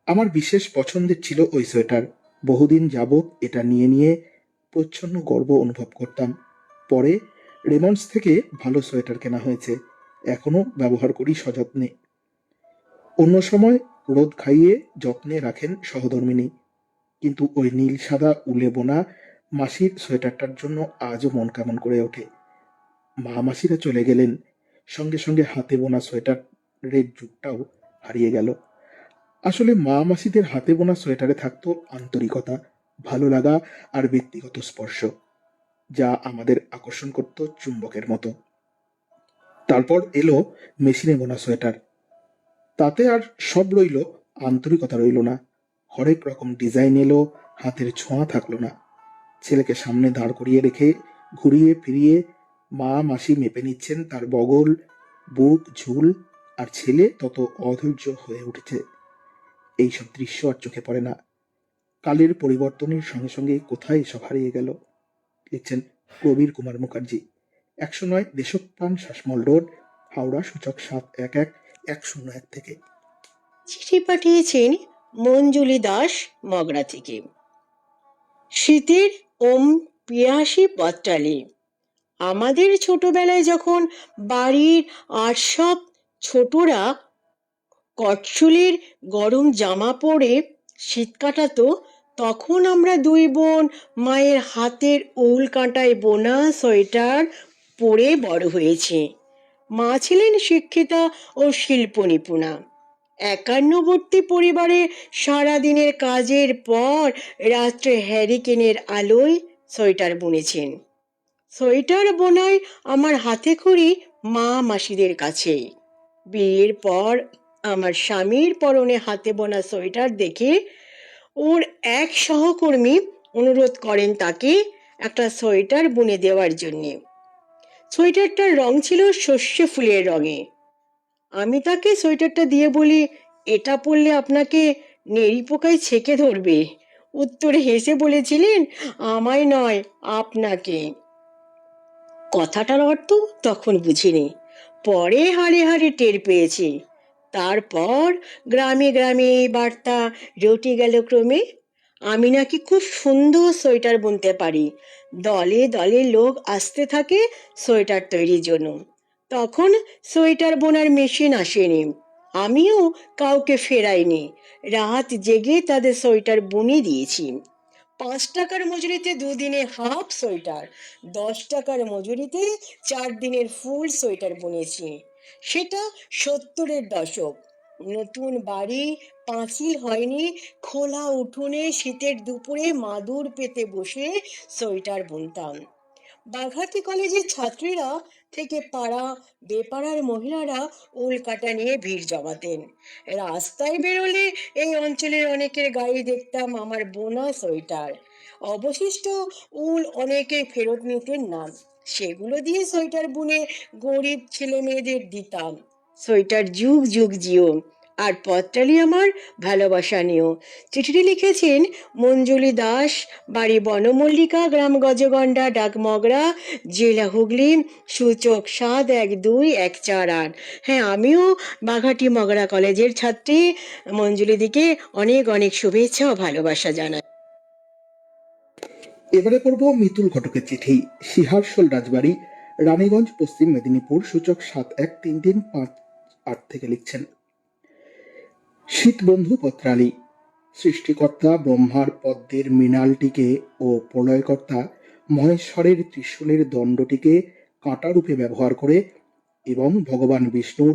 আমার বিশেষ পছন্দের ছিল ওই সোয়েটার। বহুদিন যাবৎ এটা নিয়ে নিয়ে প্রচ্ছন্ন গর্ব অনুভব করতাম। পরে রেমন্ডস থেকে ভালো সোয়েটার কেনা হয়েছে, এখনো ব্যবহার করি সযত্নে। অন্য সময় রোদ খাইয়ে যত্নে রাখেন সহধর্মিনী, কিন্তু ওই নীল সাদা উলে বোনা মাসির সোয়েটারটার জন্য আজও মন কেমন করে ওঠে। মা মাসিরা চলে গেলেন, সঙ্গে সঙ্গে হাতে বোনা সোয়েটারের যুগটাও হারিয়ে গেল। আসলে মা মাসিদের হাতে বোনা সোয়েটারে থাকতো আন্তরিকতা, ভালো লাগা আর ব্যক্তিগত স্পর্শ, যা আমাদের আকর্ষণ করত চুম্বকের মতো। তারপর এলো মেশিনে বোনা সোয়েটার। তাতে আর সব রইল, আন্তরিকতা রইল না। হরেক রকম ডিজাইন এলো, হাতের ছোঁয়া থাকলো না। ছেলেকে সামনে দাঁড় করিয়ে রেখে ঘুরিয়ে ফিরিয়ে মা মাসি মেপে নিচ্ছেন তার বগল, বুক, ঝুল, আর ছেলে তত অধৈর্য হয়ে উঠেছে। এইসব দৃশ্য আর চোখে পড়ে না। কালের পরিবর্তনের সঙ্গে সঙ্গে কোথায় এসব হারিয়ে গেল। লিখছেন প্রবীর কুমার মুখার্জি। 109 দেশপ্রাণ শাসমল রোড, হাওড়া, সূচক 711101 থেকে। চিঠি পাঠিয়েছেন মঞ্জুলি দাস, মগরা থেকে। শীতের পিয়াসী পত্রালি। আমাদের ছোটবেলায় যখন বাড়ির আর সব ছোটরা কটচুলির গরম জামা পরে শীত কাটাতো, তখন আমরা দুই বোন মায়ের হাতের উল কাঁটায় বোনা সোয়েটার পরে বড় হয়েছি। মা ছিলেন শিক্ষিতা ও শিল্প নিপুণা। একান্নবর্তী পরিবারে সারাদিনের কাজের পর রাত্রে হ্যারিকেনের আলোয় সোয়েটার বুনেছেন। সোয়েটার বোনায় আমার হাতে খড়ি মা মাসিদের কাছে। বিয়ের পর আমার স্বামীর পরনে হাতে বোনা সোয়েটার দেখে ওর এক সহকর্মী অনুরোধ করেন তাকে একটা সোয়েটার বুনে দেওয়ার জন্য। সোয়েটারটার রং ছিল সর্ষে ফুলের রঙে। আমি তাকে সোয়েটারটা দিয়ে বলি, এটা পরলে আপনাকে নেড়ি পোকায় ছেকে ধরবে। উত্তরে হেসে বলেছিলেন, আমায় নয়, আপনাকে। কথাটার অর্থ তখন বুঝিনি, পরে হাড়ে হাড়ে টের পেয়েছি। তারপর গ্রামে গ্রামে এই বার্তা রটে গেল ক্রমে, আমি নাকি খুব সুন্দর সোয়েটার বুনতে পারি। দলে দলে লোক আসতে থাকে সোয়েটার তৈরির জন্য। তখন সোয়েটার বোনার মেশিন আসেনি, আমিও কাউকে ফেরাইনি। রাত জেগে তাদের সোয়েটার বুনে দিয়েছি। 5 টাকার মজুরিতে 2 দিনের হাফ সোয়েটার, 10 টাকার মজুরিতে 4 দিনের ফুল সোয়েটার বুনেছি। সেটা 70-এর দশক। নতুন বাড়ি, পাঁচিল হয়নি, খোলা উঠোনে শীতের দুপুরে মাদুর পেতে বসে সোয়েটার বুনতাম। বাঘাতি কলেজের ছাত্রীরা থেকে পাড়া বেপাড়ার মহিলারা উল কাটা নিয়ে ভিড় জমাতেন। রাস্তায় বেরোলে এই অঞ্চলের অনেকের গায়ে দেখতাম আমার বোনা সোয়েটার। অবশিষ্ট উল অনেকে ফেরত নিতেন না, সেগুলো দিয়ে সোয়েটার বুনে গরিব ছেলে মেয়েদের দিতাম। সোয়েটার যুগ যুগ জিও। আর পত্রালি আমার ভালোবাসা নিও। চিঠিটি লিখেছেন মঞ্জুলি দাস, বাড়ি বনমল্লিকা, গ্রাম গজগন্ডা, ডাক মগরা, জেলা হুগলি, সূচক 712148। হ্যাঁ, আমিও বাঘাটি মগরা কলেজের ছাত্রী। মঞ্জুলি দিকে অনেক অনেক শুভেচ্ছা ও ভালোবাসা জানাই। এবারে পড়ব মিতুল ঘটকের চিঠি। সিহারশোল রাজবাড়ি, রানীগঞ্জ, পশ্চিম মেদিনীপুর, সূচক 713358 থেকে। লিখছেন শীতবন্ধু পত্রালি। সৃষ্টিকর্তা ব্রহ্মার পদ্মের মৃণালটিকে ও প্রলয়কর্তা মহেশ্বরের ত্রিশূলের দণ্ডটিকে কাঁটারূপে ব্যবহার করে এবং ভগবান বিষ্ণুর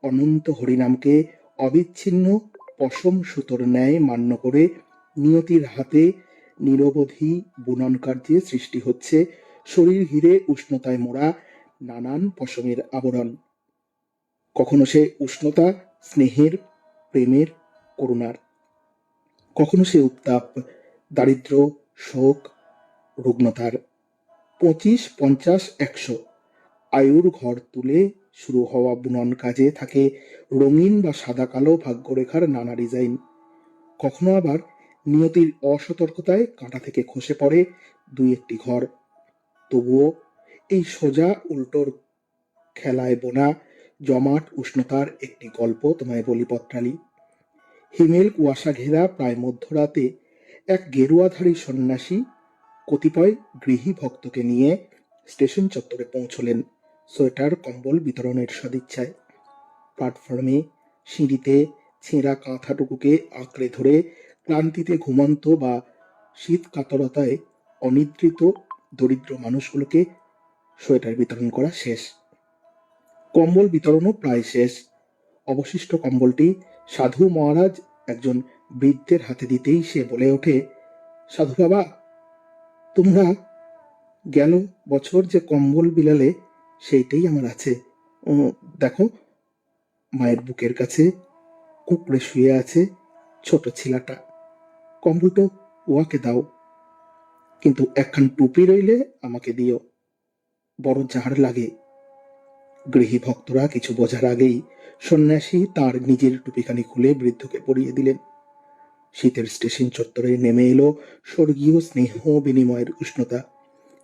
অনন্ত হরিনামকে অবিচ্ছিন্ন পশম সুতোর ন্যায় মান্য করে নিয়তির হাতে নিরবধি বুনন কার্যে সৃষ্টি হচ্ছে শরীর ঘিরে উষ্ণতায় মোড়া নানান পশমের আবরণ। কখনো সে উষ্ণতা স্নেহের, প্রেমের, করুণার, কখনো সে উত্তাপ দারিদ্র, শোক, রুগ্নতার। 25, 50, 100 আয়ুর ঘর তুলে শুরু হওয়া বুনন কাজে থাকে রঙিন বা সাদা কালো ভাগ্যরেখার নানা ডিজাইন। কখনো আবার নিয়তির অসতর্কতায় কাঁটা থেকে খসে পড়ে দুই একটি ঘর। তবুও এই সোজা উল্টোর খেলায় বোনা জমাট উষ্ণতার একটি গল্প তোমায় বলি পত্রালি। হিমেল কুয়াশা ঘেরা প্রায় মধ্যরাতে এক গেরুয়াধারী সন্ন্যাসী কতিপয় গৃহী ভক্তকে নিয়ে স্টেশন চত্বরে পৌঁছলেন সোয়েটার কম্বল বিতরণের সদিচ্ছায়। প্ল্যাটফর্মে সিঁড়িতে ছেঁড়া কাঁথাটুকুকে আঁকড়ে ধরে ক্লান্তিতে ঘুমন্ত বা শীত কাতরতায় অনিদ্রিত দরিদ্র মানুষগুলোকে সোয়েটার বিতরণ করা শেষ। কম্বল বিতরণও প্রায় শেষ। অবশিষ্ট কম্বলটি সাধু মহারাজ একজন বৃদ্ধের হাতে দিতেই সে বলে ওঠে, সাধু বাবা, তোমরা গেল বছর যে কম্বল বিলালে সেইটাই আমার আছে। দেখো, মায়ের বুকের কাছে কুঁকড়ে শুয়ে আছে ছোট ছিলাটা। কম্বলটা ওয়াকে দাও, কিন্তু একখান টুপি রইলে আমাকে দিও, বড় ঝাড় লাগে। গৃহী ভক্তরা কিছু বোঝার আগেই সন্ন্যাসী তার নিজের টুপিখানি খুলে বৃদ্ধকে পরিয়ে দিলেন। শীতের স্টেশন চত্বরে নেমে এলো স্বর্গীয় স্নেহ বিনিময়ের উষ্ণতা।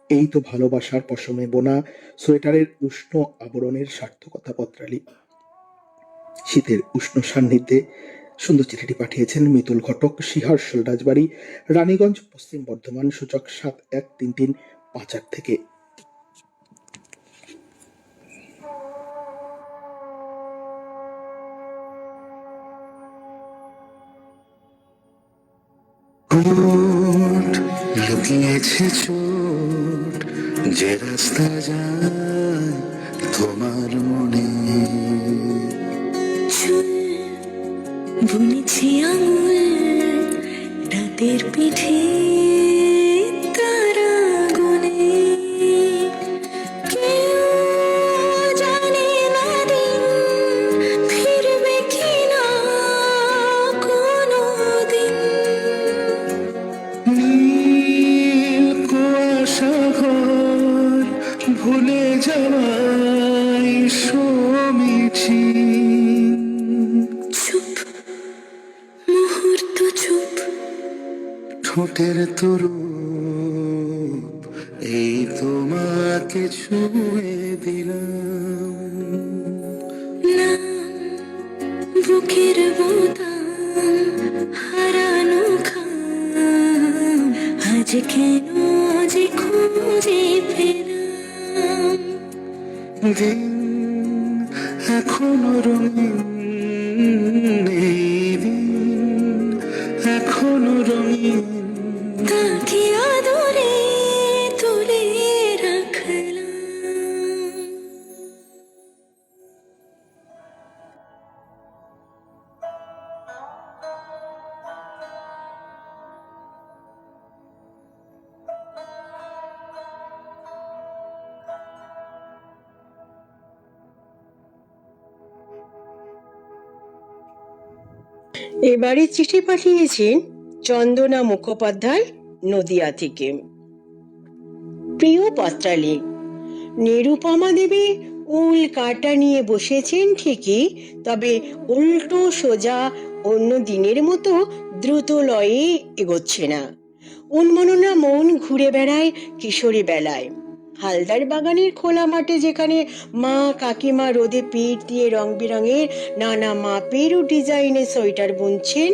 এই তো ভালোবাসার পশমে বোনা সোয়েটারের উষ্ণ আবরণের সার্থকতা পত্রালি। শীতের উষ্ণ সান্নিধ্যে সুন্দর চিঠিটি পাঠিয়েছেন মিতুল ঘটক, সিহারশোল রাজবাড়ি, রানীগঞ্জ, পশ্চিম বর্ধমান, সূচক 713358 থেকে। লুকিয়েছে চোট যে রাস্তা যায় তোমার মনে, বুনেছি আঙুল রাতের পিঠে তারা গুনে, কেউ জানে না দিন ফিরবে কিনা কোনো দিন। নীল কুয়াশা ঘর ভুলে যাওয়াই সমিছি, চুপ মুহূর্ত চুপ, ঠোঁটের তরু এই তোমাকে ছুঁয়ে দিলাম, নাম বুকের বোতাম হারানো খাম, আজ কেন যে খুঁজে পেলাম। দিন এখনো রঙিন, এই দিন এখনো রঙিন, তাকে আদরে তুলে রাখলাম। এবারে চিঠি পাঠিয়েছেন চন্দনা মুখোপাধ্যায়, নদিয়া থেকে। প্রিয় পত্রালি, নিরুপমা দেবী উল কাটা নিয়ে বসেছেন ঠিকই, তবে উল্টো সোজা অন্য দিনের মতো দ্রুত লয়ে এগোচ্ছে না। উন্মননা মন ঘুরে বেড়ায় কিশোরী বেলায়। হালদার বাগানের খোলা মাঠে যেখানে মা কাকিমা রোদে পিঠ দিয়ে রং বেরঙের নানা মাপের ও ডিজাইনের সোয়েটার বুনছেন,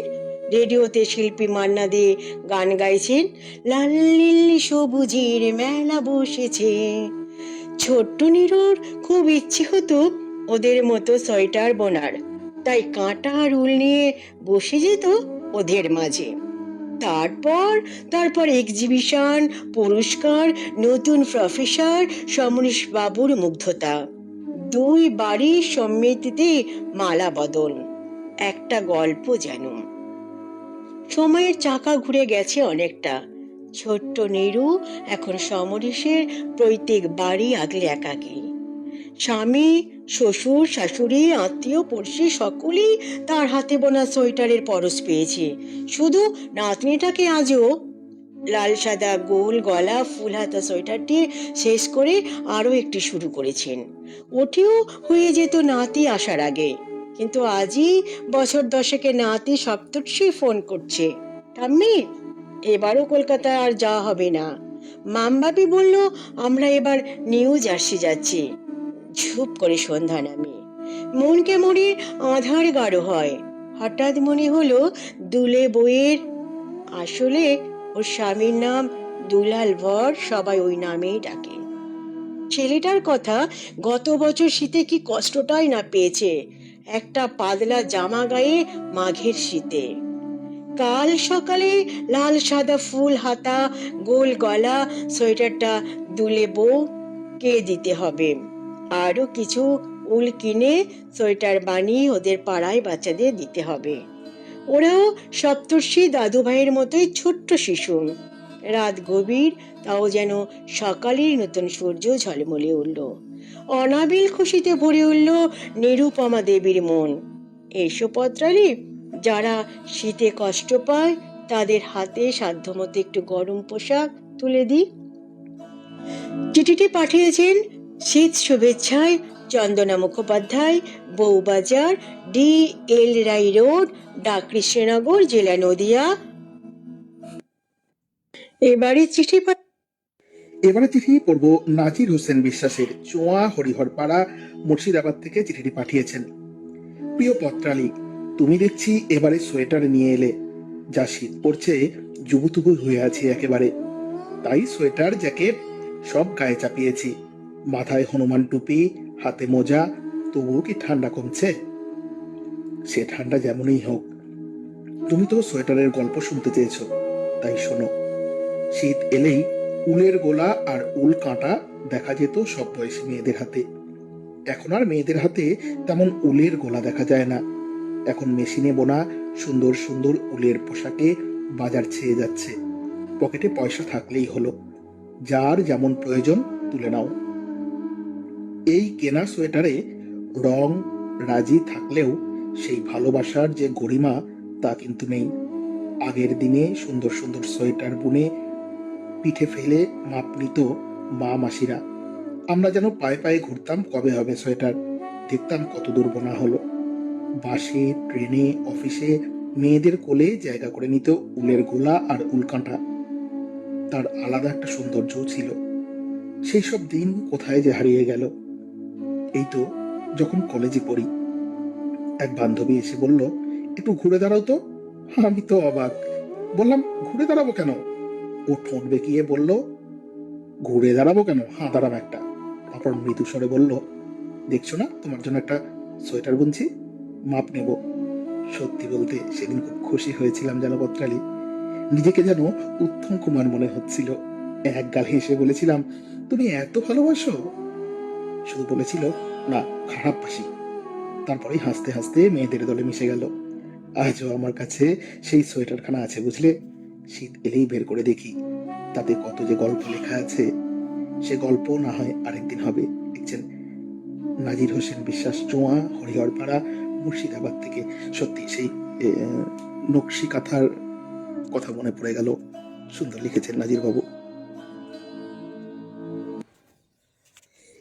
রেডিওতে শিল্পী মান্না দে গান গাইছেন, লাল নীল সবুজের মেলা বসেছে। ছোট্ট নিরুর খুব ইচ্ছে হতো ওদের মতো সোয়েটার বোনার, তাই কাঁটা আর উল নিয়ে বসে যেত ওদের মাঝে। তারপর এক্সিবিশন, পুরস্কার, নতুন প্রফেসর সমরেশ বাবুর মুগ্ধতা। দুই বাড়ির সম্মতিতে মালা বদল, একটা গল্প যেন। সময়ের চাকা ঘুরে গেছে অনেকটা। ছোট্ট নীরু এখন সমরেশের প্রত্যেক বাড়ি আগলে একাকী। স্বামী, শ্বশুর, শাশুড়ি, আত্মীয় পড়শি সকলেই তার হাতে বোনা সোয়েটারের পরশ পেয়েছে। শুধু নাতনিটাকে আজও লাল সাদা গোল গলা ফুল হাতা সোয়েটারটি শেষ করে আরো একটি শুরু করেছেন। ওটিও হয়ে যেত নাতি আসার আগে, কিন্তু আজই বছর দশেকে নাতি সপ্তর্ষি ফোন করছে, ঠাম্মি এবারও কলকাতা আর যাওয়া হবে না। মামবাবি বলল আমরা এবার নিউ জার্সি যাচ্ছি। ঝুপ করে সন্ধ্যা নামে, মন কেমনে আধার গাঢ় হয়। হঠাৎ মনে হলো দুলে বইয়ের, আসলে ওর স্বামীর নাম দুলাল ভর, সবাই ওই নামেই ডাকে। ছেলেটার কথা, গত বছর শীতে কি কষ্টটাই না পেয়েছে, একটা পাতলা জামা গায়ে মাঘের শীতে। কাল সকালে লাল সাদা ফুল হাতা গোল গলা সোয়েটারটা দুলে বউকে দিতে হবে। আরো কিছু উল কিনে সোয়েটার বানিয়ে ওদের পাড়ায় বাচ্চাদের দিতে হবে। ওরাও সপ্তর্ষি দাদু ভাইয়ের মতোই ছোট্ট শিশু। রাত গভীর, তাও যেন সকালের নতুন সূর্য ঝলমলে উঠল। অনাবিল খুশিতে ভরে উঠল নিরুপমা দেবীর মন। এসো পত্রালি, যারা শীতে কষ্ট পায় তাদের হাতে সাধ্যমতো একটু গরম পোশাক তুলে দিই। চিঠিটি পাঠিয়েছেন শীত শুভেচ্ছায় চন্দনা মুখোপাধ্যায়, বউবাজার, DL রাই রোড, ডাক কৃষ্ণনগর, জেলা নদিয়া। এবারে চিঠি এবারে চিঠি পড়ব নাজির হোসেন বিশ্বাসের, চোয়া হরিহরপাড়া, মুর্শিদাবাদ থেকে চিঠিটি পাঠিয়েছেন। প্রিয় পত্রালি, তুমি দেখছি এবারে সোয়েটার নিয়ে এলে। যা শীত পড়ছে, জুবুতুবু হয়ে আছি একেবারে। তাই সোয়েটার জ্যাকেট সব গায়ে চাপিয়েছি। মাথায় হনুমান টুপি, হাতে মোজা, তবুও কি ঠান্ডা কমছে? সে ঠান্ডা যেমনই হোক, তুমি তো সোয়েটারের গল্প শুনতে চেয়েছো, তাই শোনো। শীত এলেই উলের গোলা আর উল কাঁটা দেখা যেত সব বয়সী মেয়েদের হাতে। এখন আর মেয়েদের হাতে তেমন উলের গোলা দেখা যায় না। এখন মেশিনে বোনা সুন্দর সুন্দর উলের পোশাকে বাজার ছেয়ে যাচ্ছে। পকেটে পয়সা থাকলেই হলো, যার যেমন প্রয়োজন তুলে নাও। এই কেনা সোয়েটারে রং রাজি থাকলেও সেই ভালোবাসার যে গরিমা তা কিন্তু নেই। আগের দিনে সুন্দর সুন্দর সোয়েটার বুনে পিঠে ফেলে মাপ নিত মা মাসিরা। আমরা যেন পায়ে পায়ে ঘুরতাম কবে হবে সোয়েটার, দেখতাম কত দূর বোনা হলো। বাসে, ট্রেনে, অফিসে মেয়েদের কোলে জায়গা করে নিত উলের গোলা আর উলকাঁটা। তার আলাদা একটা সৌন্দর্য ছিল। সেই সব দিন কোথায় যে হারিয়ে গেল। এই তো যখন কলেজে পড়ি, এক বান্ধবী এসে বলল, একটু ঘুরে দাঁড়াও তো। আমি তো অবাক, বললাম ঘুরে দাঁড়াবো কেন? ও ঠোঁট বেঁকিয়ে বলল, ঘুরে দাঁড়াবো কেন, হাঁ দাঁড়াবো একটা। তারপর মৃদু স্বরে বলল, দেখছো না তোমার জন্য একটা সোয়েটার বুনছি, মাপ নেব। সত্যি বলতে সেদিন খুব খুশি হয়েছিলাম যেন পত্রালি। নিজেকে যেন উত্তম কুমার মনে হচ্ছিল। এক গাল হেসে বলেছিলাম, তুমি এত ভালোবাসো? শুধু বলেছিল, না খারাপ বাসি। তারপরেই হাসতে হাসতে মেয়েদের দলে মিশে গেল। আজও আমার কাছে সেই সোয়েটারখানা আছে বুঝলে। শীত এলেই বের করে দেখি, তাতে কত যে গল্প লেখা আছে। সে গল্প না হয় আরেকদিন হবে। দেখছেন, নাজির হোসেন বিশ্বাস, চোয়া হরিহরপাড়া, মুর্শিদাবাদ থেকে। সত্যি সেই নকশি কাঁথার কথা মনে পড়ে গেল। সুন্দর লিখেছেন নাজির বাবু।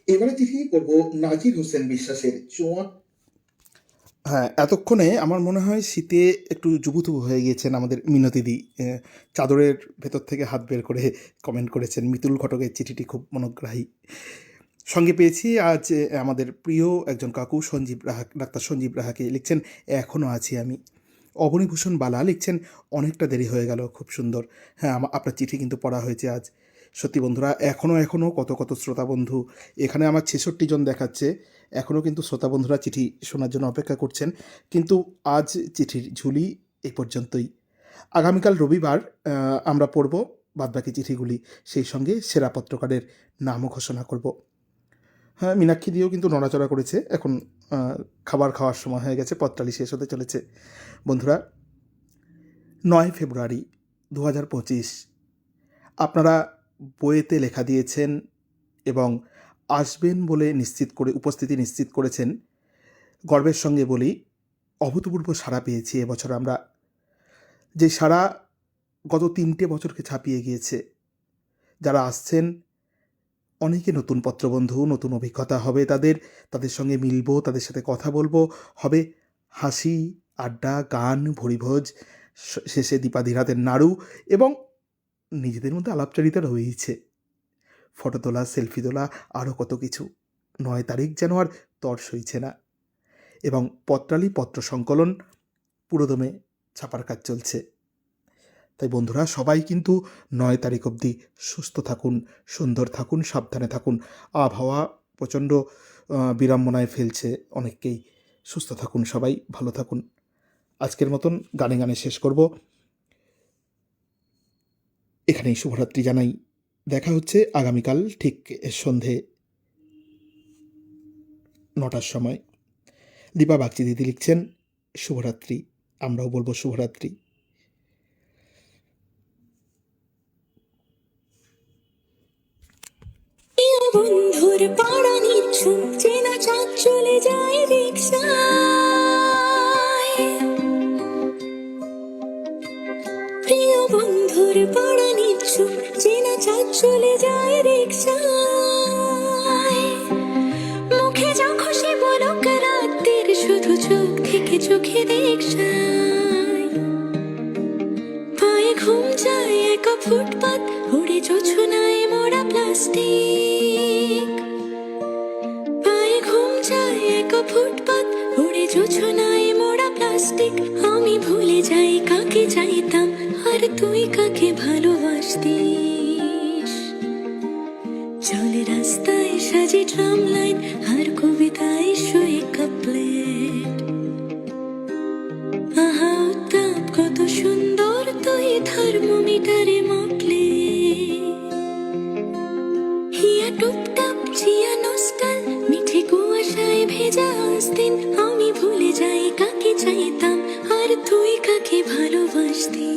এবারে চিঠি পড়ব নাজির হোসেন বিশ্বাসের, চোয়া। হ্যাঁ, এতক্ষণে আমার মনে হয় শীতে একটু জুবুথুবু হয়ে গিয়েছেন আমাদের মিনতিদি। চাদরের ভেতর থেকে হাত বের করে কমেন্ট করেছেন। মিতুল ঘটকের চিঠিটি খুব মনোগ্রাহী। সঙ্গে পেয়েছি আজ আমাদের প্রিয় একজন কাকু সঞ্জীব রাহা, ডাক্তার সঞ্জীব রাহাকে। লিখছেন, এখনও আছি আমি। অবনীভূষণ বালা লিখছেন, অনেকটা দেরি হয়ে গেল, খুব সুন্দর। হ্যাঁ, আপনার চিঠি কিন্তু পড়া হয়েছে আজ। সত্যি বন্ধুরা, এখনও কত কত শ্রোতা বন্ধু, এখানে আমার 66 জন দেখাচ্ছে। এখনও কিন্তু শ্রোতা বন্ধুরা চিঠি শোনার জন্য অপেক্ষা করছেন। কিন্তু আজ চিঠির ঝুলি এই পর্যন্তই। আগামীকাল রবিবার আমরা পড়ব বাদবাকি চিঠিগুলি, সেই সঙ্গে সেরা পত্রকারের নামও ঘোষণা করব। হ্যাঁ, মীনাক্ষী দিয়েও কিন্তু নড়াচড়া করেছে। এখন খাবার খাওয়ার সময় হয়ে গেছে, পথটালি শেষ হতে চলেছে। বন্ধুরা, 9 ফেব্রুয়ারি 2025 আপনারা বইয়েতে লেখা দিয়েছেন এবং আসবেন বলে উপস্থিতি নিশ্চিত করেছেন। গর্বের সঙ্গে বলি, অভূতপূর্ব সাড়া পেয়েছি এবছর আমরা। যে সাড়া গত 3টে বছরকে ছাপিয়ে গিয়েছে। যারা আসছেন অনেকে নতুন পত্রবন্ধু, নতুন অভিজ্ঞতা হবে তাদের সঙ্গে মিলব, তাদের সাথে কথা বলবো, হবে হাসি, আড্ডা, গান, ভুরিভোজ, শেষে দীপাধীরাতের নাড়ু এবং নিজেদের মধ্যে আলাপচারিতা রয়েইছে। ফটো তোলা, সেলফি তোলা, আরও কত কিছু। 9 তারিখ যেন আর তর সইছে না। এবং পত্রালি পত্র সংকলন পুরোদমে ছাপার কাজ চলছে। তাই বন্ধুরা, সবাই কিন্তু 9 তারিখ অবধি সুস্থ থাকুন, সুন্দর থাকুন, সাবধানে থাকুন। আবহাওয়া প্রচণ্ড বিড়ম্বনায় ফেলছে অনেককেই। সুস্থ থাকুন সবাই, ভালো থাকুন। আজকের মতন গানে গানে শেষ করব। এখানেই শুভরাত্রি জানাই। দেখা হচ্ছে আগামীকাল ঠিক সন্ধে 9টার সময়। দীপা বাগচি দিদি লিখছেন শুভরাত্রি। আমরাও বলবো শুভরাত্রি। প্রিয় বন্ধুর পাড়া নিচ্ছুম চেনা চাঁদ চলে যায় রিকশায়। প্রিয় বন্ধুর পাড়া নিচ্ছুম চেনা চাঁদ চলে যায় রিকশায়। মুখে যা খুশি বলুক রাতের, শুধু চোখ থেকে চোখে দেখছাই। পায়ে ঘুম যায় একা ফুটপাত, উড়ে জোছনায় মোড়া প্লাস্টিক। পায়ে ঘুম যায় একা ফুটপাত, উড়ে জোছনায় মোড়া প্লাস্টিক। আমি ভুলে যাই কাকে চাইতাম, আর তুই কাকে ভালোবাসতিস। চলে রাস্তায় সাজি ট্রাম লাইন, আর কবিতায় শুয়ে কাপলেট। আহা উত্তাপ কত সুন্দর, তুই থার্মোমিটারে মাপলে। হিয়া টুপটাপ চিয়া নস্টাল, মিঠে কুয়াশায় ভেজা দিন। আমি ভুলে যাই কাকে চাইতাম, আর তুই কাকে ভালোবাসতি।